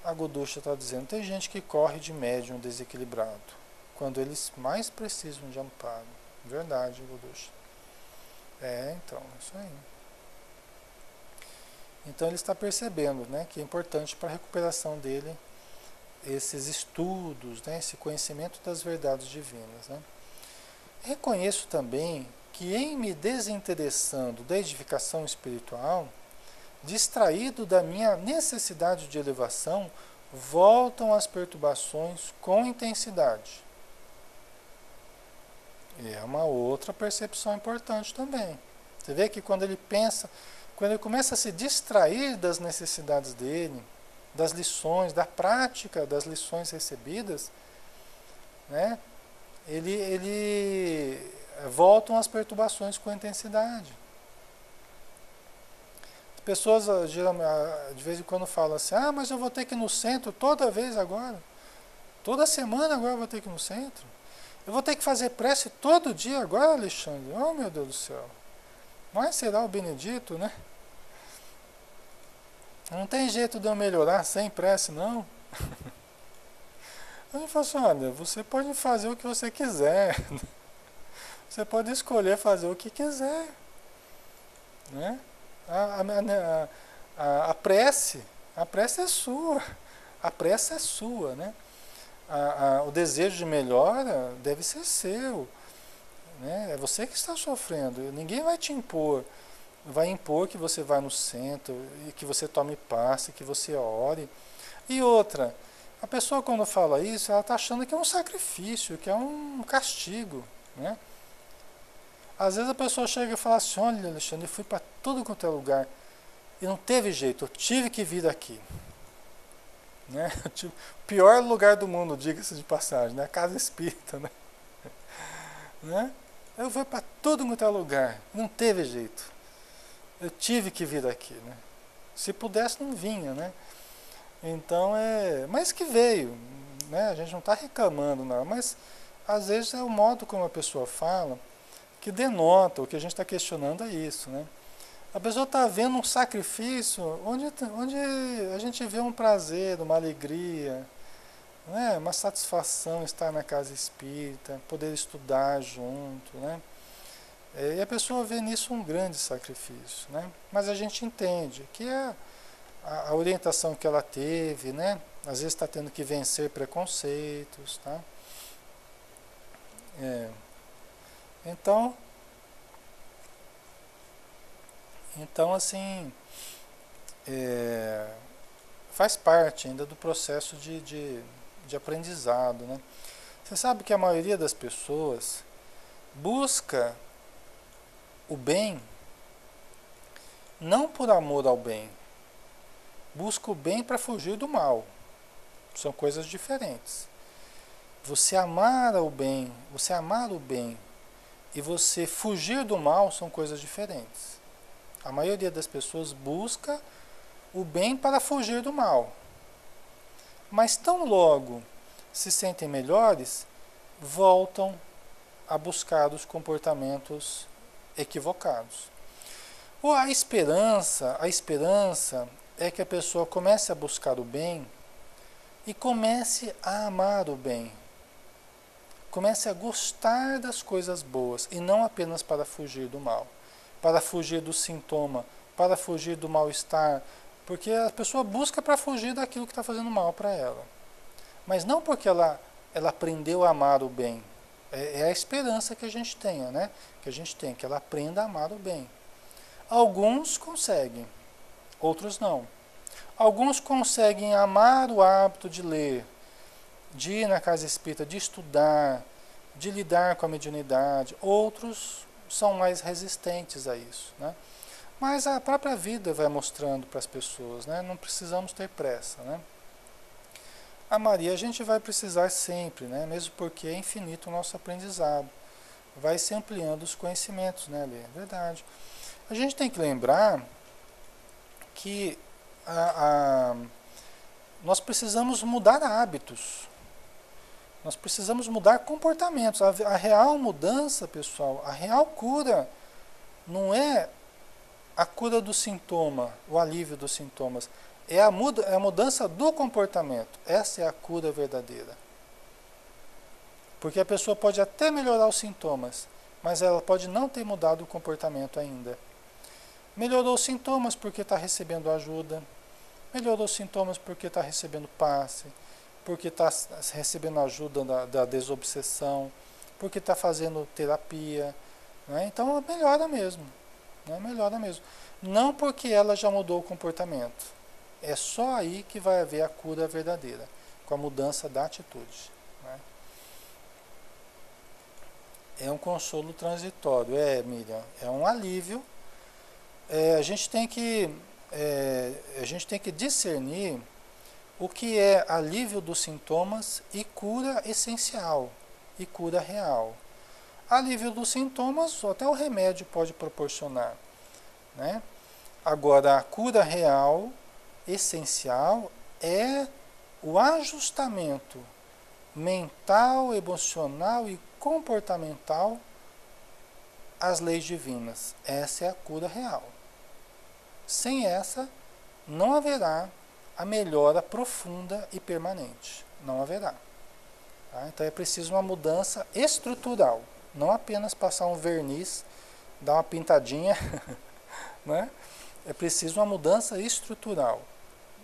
A Godusha está dizendo, tem gente que corre de médium desequilibrado, quando eles mais precisam de amparo. Verdade, Godusha. Então, isso aí. Então ele está percebendo, né, que é importante para a recuperação dele esses estudos, né, esse conhecimento das verdades divinas, né. Reconheço também que em me desinteressando da edificação espiritual, distraído da minha necessidade de elevação, voltam as perturbações com intensidade. E é uma outra percepção importante também. Você vê que quando ele pensa, quando ele começa a se distrair das necessidades dele, das lições, da prática das lições recebidas, né, ele voltam as perturbações com intensidade. Pessoas de vez em quando falam assim, mas eu vou ter que ir no centro toda vez agora. Toda semana agora eu vou ter que ir no centro. Eu vou ter que fazer prece todo dia agora, Alexandre. Oh, meu Deus do céu. Mas será o Benedito, né? Não tem jeito de eu melhorar sem prece, não. Eu falo assim, olha, você pode fazer o que você quiser. Você pode escolher fazer o que quiser. Né? A prece é sua. A prece é sua, né? O desejo de melhora deve ser seu. Né? É você que está sofrendo. Ninguém vai te impor. Vai impor que você vá no centro, e que você tome passe, que você ore. E outra, a pessoa quando fala isso, ela está achando que é um sacrifício, que é um castigo. Né? Às vezes a pessoa chega e fala assim, olha, Alexandre, eu fui para tudo quanto é lugar e não teve jeito, eu tive que vir aqui. né? Tipo, pior lugar do mundo, diga-se de passagem, né? Casa espírita, né? Né? Eu fui para todo quanto é lugar, não teve jeito. Eu tive que vir aqui, né? Se pudesse não vinha, né? Então mas que veio, né? A gente não está reclamando não, mas às vezes é o modo como a pessoa fala que denota, o que a gente está questionando é isso, né? A pessoa está vendo um sacrifício onde a gente vê um prazer, uma alegria, né? Uma satisfação estar na casa espírita, poder estudar junto, né? E a pessoa vê nisso um grande sacrifício, né? Mas a gente entende que a orientação que ela teve, né? Às vezes está tendo que vencer preconceitos, tá? É, então, assim, é, faz parte ainda do processo de aprendizado, né? Você sabe que a maioria das pessoas busca o bem não por amor ao bem, busca o bem para fugir do mal. São coisas diferentes. Você amar o bem e você fugir do mal são coisas diferentes. A maioria das pessoas busca o bem para fugir do mal. Mas tão logo se sentem melhores, voltam a buscar os comportamentos equivocados. Ou a esperança é que a pessoa comece a buscar o bem e comece a amar o bem. Comece a gostar das coisas boas e não apenas para fugir do mal, para fugir do sintoma, para fugir do mal-estar, porque a pessoa busca para fugir daquilo que está fazendo mal para ela. Mas não porque ela aprendeu a amar o bem. É a esperança que a gente tenha, né? Que a gente tem, que ela aprenda a amar o bem. Alguns conseguem, outros não. Alguns conseguem amar o hábito de ler, de ir na casa espírita, de estudar, de lidar com a mediunidade. Outros são mais resistentes a isso, né? Mas a própria vida vai mostrando para as pessoas, né? Não precisamos ter pressa, né? A Maria a gente vai precisar sempre, né? Mesmo porque é infinito o nosso aprendizado. Vai se ampliando os conhecimentos, né, Lê? É verdade. A gente tem que lembrar que nós precisamos mudar hábitos. Nós precisamos mudar comportamentos. A real mudança, pessoal, a real cura não é a cura do sintoma, o alívio dos sintomas. É a mudança do comportamento. Essa é a cura verdadeira. Porque a pessoa pode até melhorar os sintomas, mas ela pode não ter mudado o comportamento ainda. Melhorou os sintomas porque está recebendo ajuda. Melhorou os sintomas porque está recebendo passe. Porque está recebendo ajuda da desobsessão. Porque está fazendo terapia. Né? Então melhora mesmo. Né? Melhora mesmo. Não porque ela já mudou o comportamento. É só aí que vai haver a cura verdadeira. Com a mudança da atitude. Né? É um consolo transitório. Miriam, é um alívio. A gente tem que discernir o que é alívio dos sintomas e cura essencial e cura real. Alívio dos sintomas, até o remédio pode proporcionar, né? Agora, a cura real, essencial, é o ajustamento mental, emocional e comportamental às leis divinas. Essa é a cura real. Sem essa, não haverá a melhora profunda e permanente. Não haverá. Tá? Então é preciso uma mudança estrutural. Não apenas passar um verniz, dar uma pintadinha. Né? É preciso uma mudança estrutural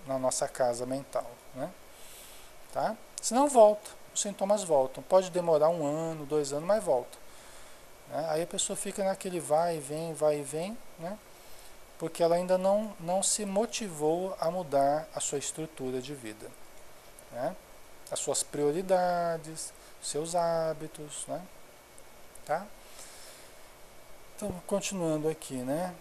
na nossa casa mental. Né? Tá? Senão volta. Os sintomas voltam. Pode demorar 1 ano, 2 anos, mas volta. Né? Aí a pessoa fica naquele vai e vem, né? Porque ela ainda não se motivou a mudar a sua estrutura de vida, né? As suas prioridades, seus hábitos, né? Tá? Então, continuando aqui, né?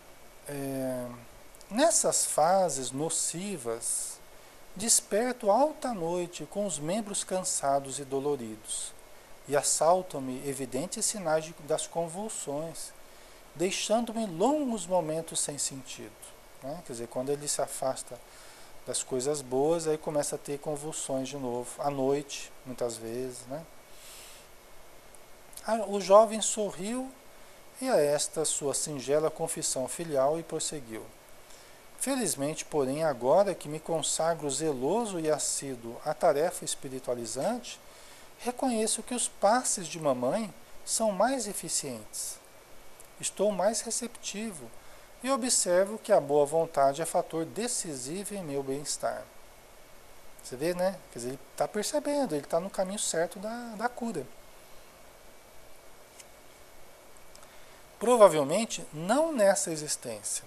Nessas fases nocivas, Desperto alta noite com os membros cansados e doloridos, e assaltam-me evidentes sinais das convulsões, deixando-me longos momentos sem sentido. Né? Quer dizer, quando ele se afasta das coisas boas, aí começa a ter convulsões de novo, à noite, muitas vezes. Né? O jovem sorriu e a esta sua singela confissão filial e prosseguiu. Felizmente, porém, agora que me consagro zeloso e assíduo à tarefa espiritualizante, reconheço que os passes de mamãe são mais eficientes. Estou mais receptivo e observo que a boa vontade é fator decisivo em meu bem-estar. Você vê, né? Quer dizer, ele está percebendo, ele está no caminho certo da cura. Provavelmente não nessa existência.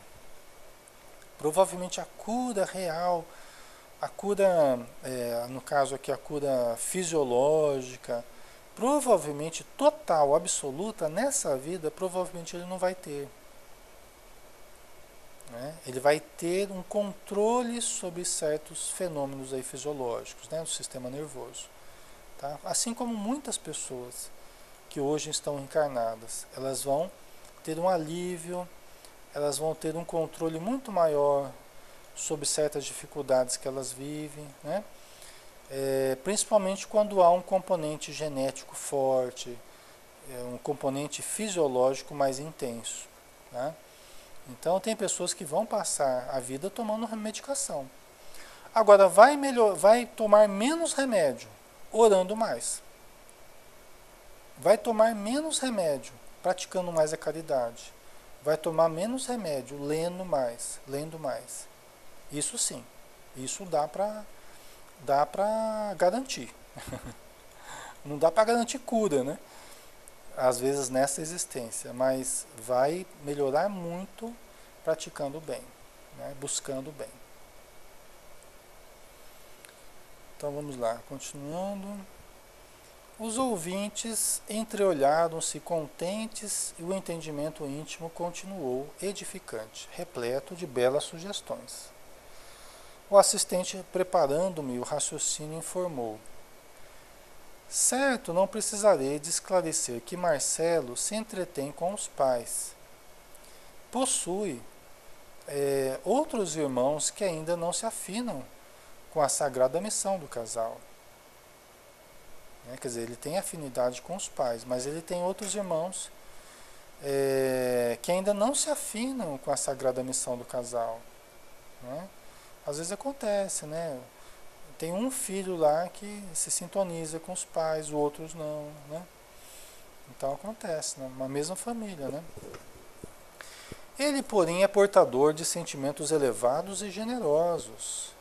Provavelmente a cura real, a cura, no caso aqui a cura fisiológica, provavelmente total, absoluta, nessa vida, provavelmente ele não vai ter. Né? Ele vai ter um controle sobre certos fenômenos aí fisiológicos, né, do sistema nervoso. Tá? Assim como muitas pessoas que hoje estão encarnadas, elas vão ter um alívio, elas vão ter um controle muito maior sobre certas dificuldades que elas vivem, né? Principalmente quando há um componente genético forte, um componente fisiológico mais intenso. Né? Então tem pessoas que vão passar a vida tomando medicação. Agora vai tomar menos remédio, orando mais. Vai tomar menos remédio, praticando mais a caridade. Vai tomar menos remédio, lendo mais. Isso sim, isso dá para garantir. Não dá para garantir cura, né? Às vezes nessa existência, mas vai melhorar muito praticando o bem, né? Buscando o bem. Então vamos lá, continuando. Os ouvintes entreolharam-se contentes e o entendimento íntimo continuou edificante, repleto de belas sugestões. O assistente, preparando-me o raciocínio, informou. Certo, não precisarei de esclarecer que Marcelo se entretém com os pais. Possui outros irmãos que ainda não se afinam com a sagrada missão do casal. Quer dizer, ele tem afinidade com os pais, mas ele tem outros irmãos que ainda não se afinam com a sagrada missão do casal. Né? Às vezes acontece, né? Tem um filho lá que se sintoniza com os pais, outros não, né? Então acontece, né? Uma mesma família, né? Ele, porém, é portador de sentimentos elevados e generosos.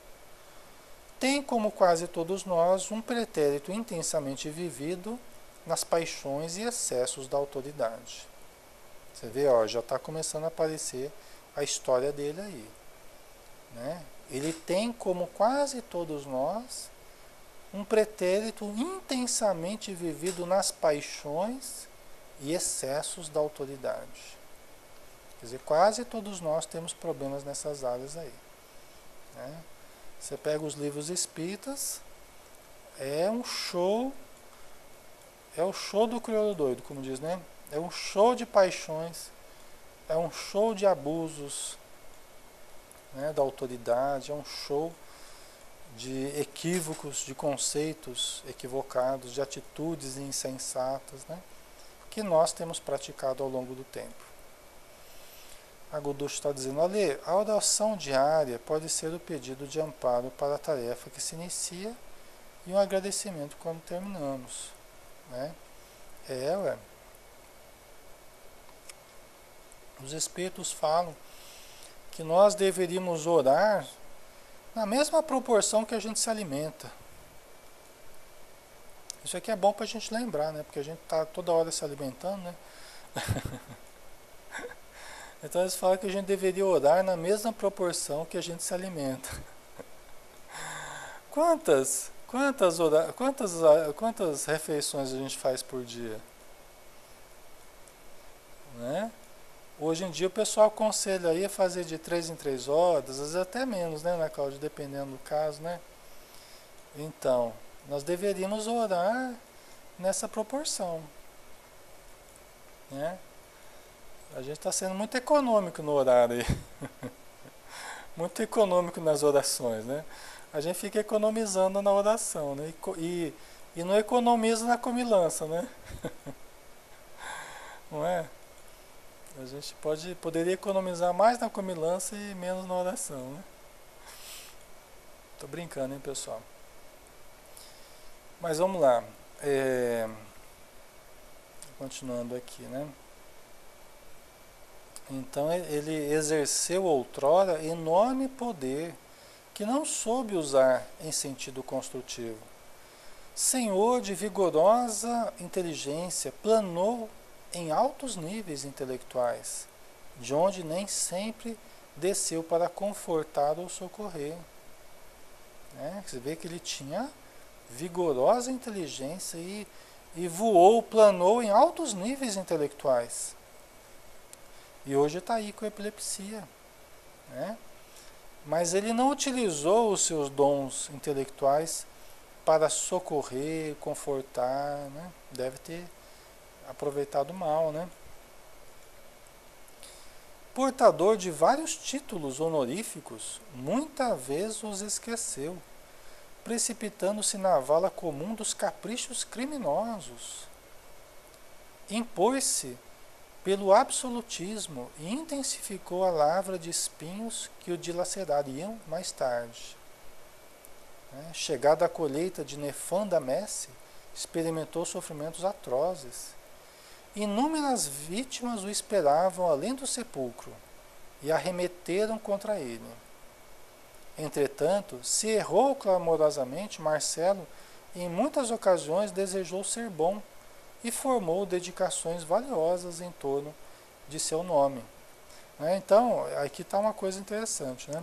Tem, como quase todos nós, um pretérito intensamente vivido nas paixões e excessos da autoridade. Você vê, ó, já está começando a aparecer a história dele aí. Né? Ele tem, como quase todos nós, um pretérito intensamente vivido nas paixões e excessos da autoridade. Quer dizer, quase todos nós temos problemas nessas áreas aí. Né? Você pega os livros espíritas, é um show, é o show do crioulo doido, como diz, né? É um show de paixões, é um show de abusos, né, da autoridade, é um show de equívocos, de conceitos equivocados, de atitudes insensatas, né, que nós temos praticado ao longo do tempo. A Godush está dizendo, olha, a oração diária pode ser o pedido de amparo para a tarefa que se inicia e um agradecimento quando terminamos. Né? Ué. Os Espíritos falam que nós deveríamos orar na mesma proporção que a gente se alimenta. Isso aqui é bom para a gente lembrar, né? Porque a gente está toda hora se alimentando, né? Então eles falam que a gente deveria orar na mesma proporção que a gente se alimenta. Quantas refeições a gente faz por dia? Né? Hoje em dia o pessoal aconselha aí a fazer de 3 em 3 horas, às vezes até menos, né, Cláudia? Dependendo do caso, né? Então, nós deveríamos orar nessa proporção, né? A gente está sendo muito econômico no horário aí, muito econômico nas orações, né? A gente fica economizando na oração, né? E não economiza na comilança, né? Não é? A gente poderia economizar mais na comilança e menos na oração, né? Tô brincando, hein, pessoal? Mas vamos lá. Continuando aqui, né? Então ele exerceu outrora enorme poder que não soube usar em sentido construtivo. Senhor de vigorosa inteligência, planou em altos níveis intelectuais, de onde nem sempre desceu para confortar ou socorrer. Você vê que ele tinha vigorosa inteligência e voou, planou em altos níveis intelectuais. E hoje está aí com epilepsia, né? Mas ele não utilizou os seus dons intelectuais para socorrer, confortar, né? Deve ter aproveitado mal, né? Portador de vários títulos honoríficos, muitas vezes os esqueceu, precipitando-se na vala comum dos caprichos criminosos. Impôs-se pelo absolutismo e intensificou a lavra de espinhos que o dilacerariam mais tarde. Chegada a colheita de nefanda messe, experimentou sofrimentos atrozes. Inúmeras vítimas o esperavam além do sepulcro e arremeteram contra ele. Entretanto, se errou clamorosamente, Marcelo em muitas ocasiões desejou ser bom e formou dedicações valiosas em torno de seu nome. Então, aqui está uma coisa interessante, né?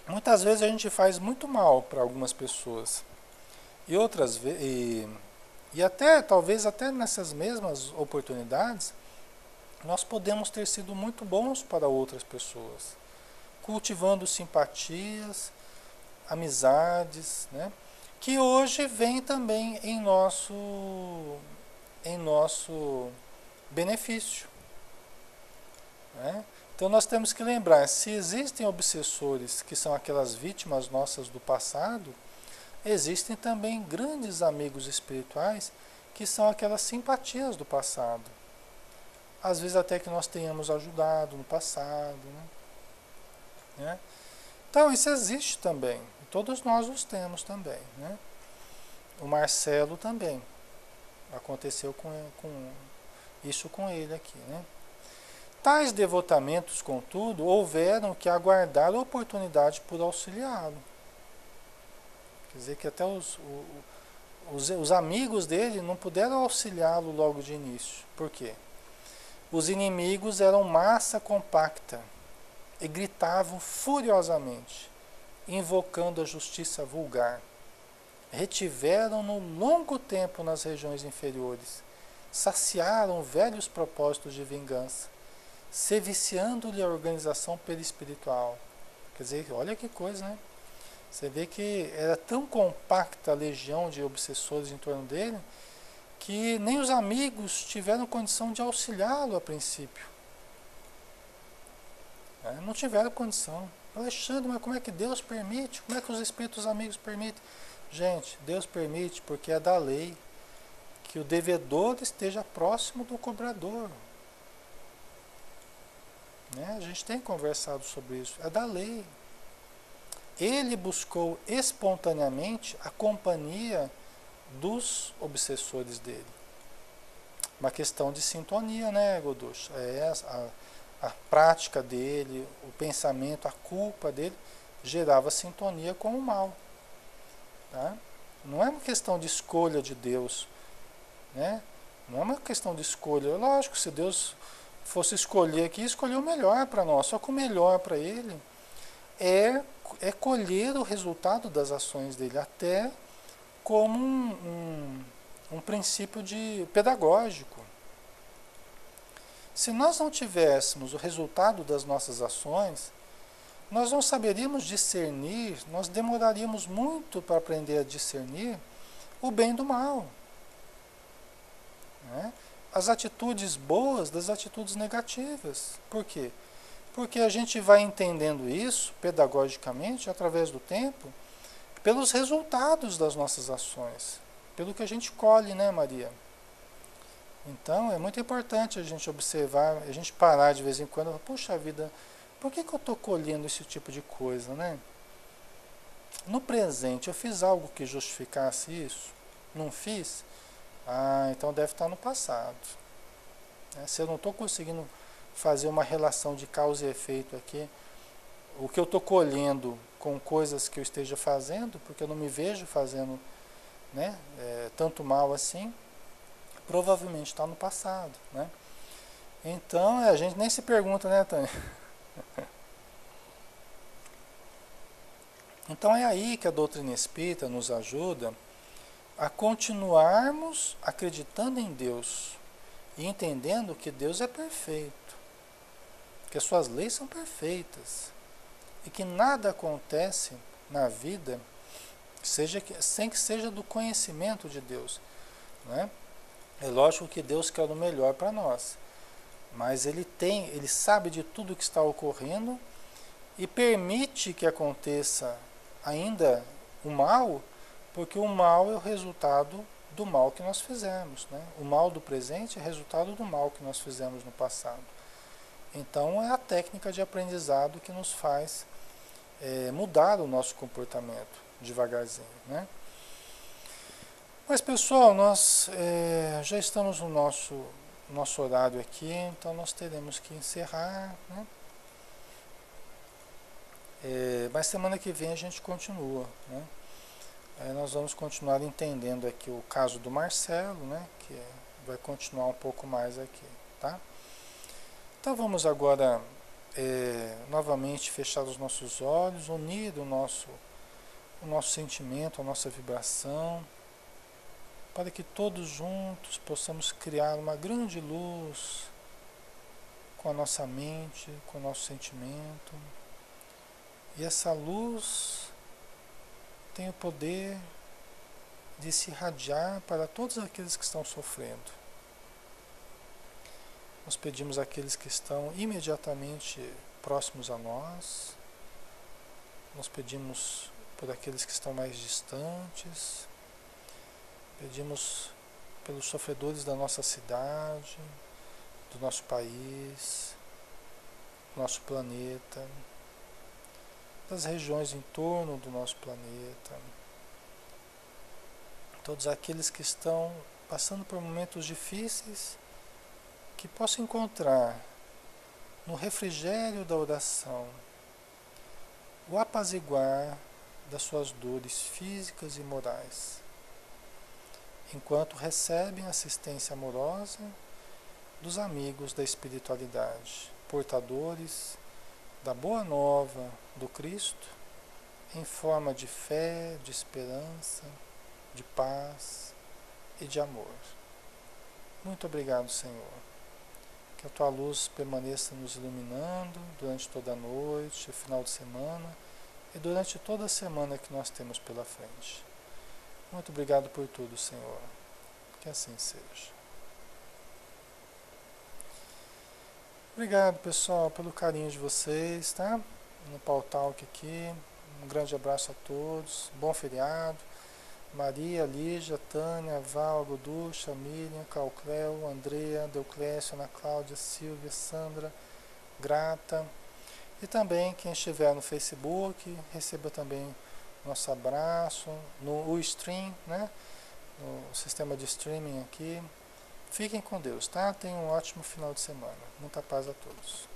Muitas vezes a gente faz muito mal para algumas pessoas e outras vezes, e até talvez até nessas mesmas oportunidades, nós podemos ter sido muito bons para outras pessoas, cultivando simpatias, amizades, né? Que hoje vem também em nosso benefício, né? Então nós temos que lembrar, se existem obsessores que são aquelas vítimas nossas do passado, existem também grandes amigos espirituais que são aquelas simpatias do passado. Às vezes até que nós tenhamos ajudado no passado, né? Então isso existe também. Todos nós os temos também, né? O Marcelo também. Aconteceu isso com ele aqui, né? Tais devotamentos, contudo, houveram que aguardar a oportunidade por auxiliá-lo. Quer dizer que até os amigos dele não puderam auxiliá-lo logo de início. Por quê? Os inimigos eram massa compacta e gritavam furiosamente, invocando a justiça vulgar. Retiveram-no longo tempo nas regiões inferiores, saciaram velhos propósitos de vingança, seviciando-lhe a organização perispiritual. Quer dizer, olha que coisa, né? Você vê que era tão compacta a legião de obsessores em torno dele, que nem os amigos tiveram condição de auxiliá-lo a princípio. Não tiveram condição. Alexandre, mas como é que Deus permite? Como é que os espíritos amigos permitem? Gente, Deus permite porque é da lei que o devedor esteja próximo do cobrador. A gente tem conversado sobre isso. É da lei. Ele buscou espontaneamente a companhia dos obsessores dele. Uma questão de sintonia, né, Godush? A prática dele, o pensamento, a culpa dele gerava sintonia com o mal. Tá? Não é uma questão de escolha de Deus, né? Não é uma questão de escolha. Lógico, se Deus fosse escolher aqui, escolheu o melhor para nós. Só que o melhor para ele é colher o resultado das ações dele, até como um princípio pedagógico. Se nós não tivéssemos o resultado das nossas ações, nós não saberíamos discernir, nós demoraríamos muito para aprender a discernir o bem do mal, né? As atitudes boas das atitudes negativas. Por quê? Porque a gente vai entendendo isso pedagogicamente através do tempo, pelos resultados das nossas ações, pelo que a gente colhe, né, Maria? Então é muito importante a gente observar, a gente parar de vez em quando e falar, puxa vida, por que eu estou colhendo esse tipo de coisa, né? No presente eu fiz algo que justificasse isso? Não fiz? Ah, então deve estar no passado. Se eu não estou conseguindo fazer uma relação de causa e efeito aqui, o que eu estou colhendo com coisas que eu esteja fazendo, porque eu não me vejo fazendo, né, tanto mal assim, provavelmente está no passado, né? Então a gente nem se pergunta, né, Tânia? Então é aí que a doutrina espírita nos ajuda a continuarmos acreditando em Deus e entendendo que Deus é perfeito, que as suas leis são perfeitas e que nada acontece na vida sem que seja do conhecimento de Deus, né? É lógico que Deus quer o melhor para nós, mas ele sabe de tudo que está ocorrendo e permite que aconteça ainda o mal, porque o mal é o resultado do mal que nós fizemos, né? O mal do presente é resultado do mal que nós fizemos no passado. Então é a técnica de aprendizado que nos faz mudar o nosso comportamento devagarzinho, né? Mas pessoal, nós já estamos no nosso horário aqui, então nós teremos que encerrar, né? Mas semana que vem a gente continua, né? Nós vamos continuar entendendo aqui o caso do Marcelo, né? Que vai continuar um pouco mais aqui, tá? Então vamos agora novamente fechar os nossos olhos, unir o nosso sentimento, a nossa vibração, para que todos juntos possamos criar uma grande luz com a nossa mente, com o nosso sentimento. E essa luz tem o poder de se irradiar para todos aqueles que estão sofrendo. Nós pedimos àqueles que estão imediatamente próximos a nós, nós pedimos por aqueles que estão mais distantes, pedimos pelos sofredores da nossa cidade, do nosso país, do nosso planeta, das regiões em torno do nosso planeta, todos aqueles que estão passando por momentos difíceis, que possam encontrar no refrigério da oração o apaziguar das suas dores físicas e morais, enquanto recebem assistência amorosa dos amigos da espiritualidade, portadores da boa nova do Cristo, em forma de fé, de esperança, de paz e de amor. Muito obrigado, Senhor. Que a Tua luz permaneça nos iluminando durante toda a noite, o final de semana e durante toda a semana que nós temos pela frente. Muito obrigado por tudo, Senhor. Que assim seja. Obrigado, pessoal, pelo carinho de vocês, tá? No Pau Talk aqui. Um grande abraço a todos. Bom feriado. Maria, Lígia, Tânia, Val, Duducha, Miriam, Calcléo, Andrea, Deuclécio, Ana Cláudia, Silvia, Sandra, Grata. E também quem estiver no Facebook, receba também nosso abraço no stream, né? No sistema de streaming aqui. Fiquem com Deus, tá? Tenham um ótimo final de semana. Muita paz a todos.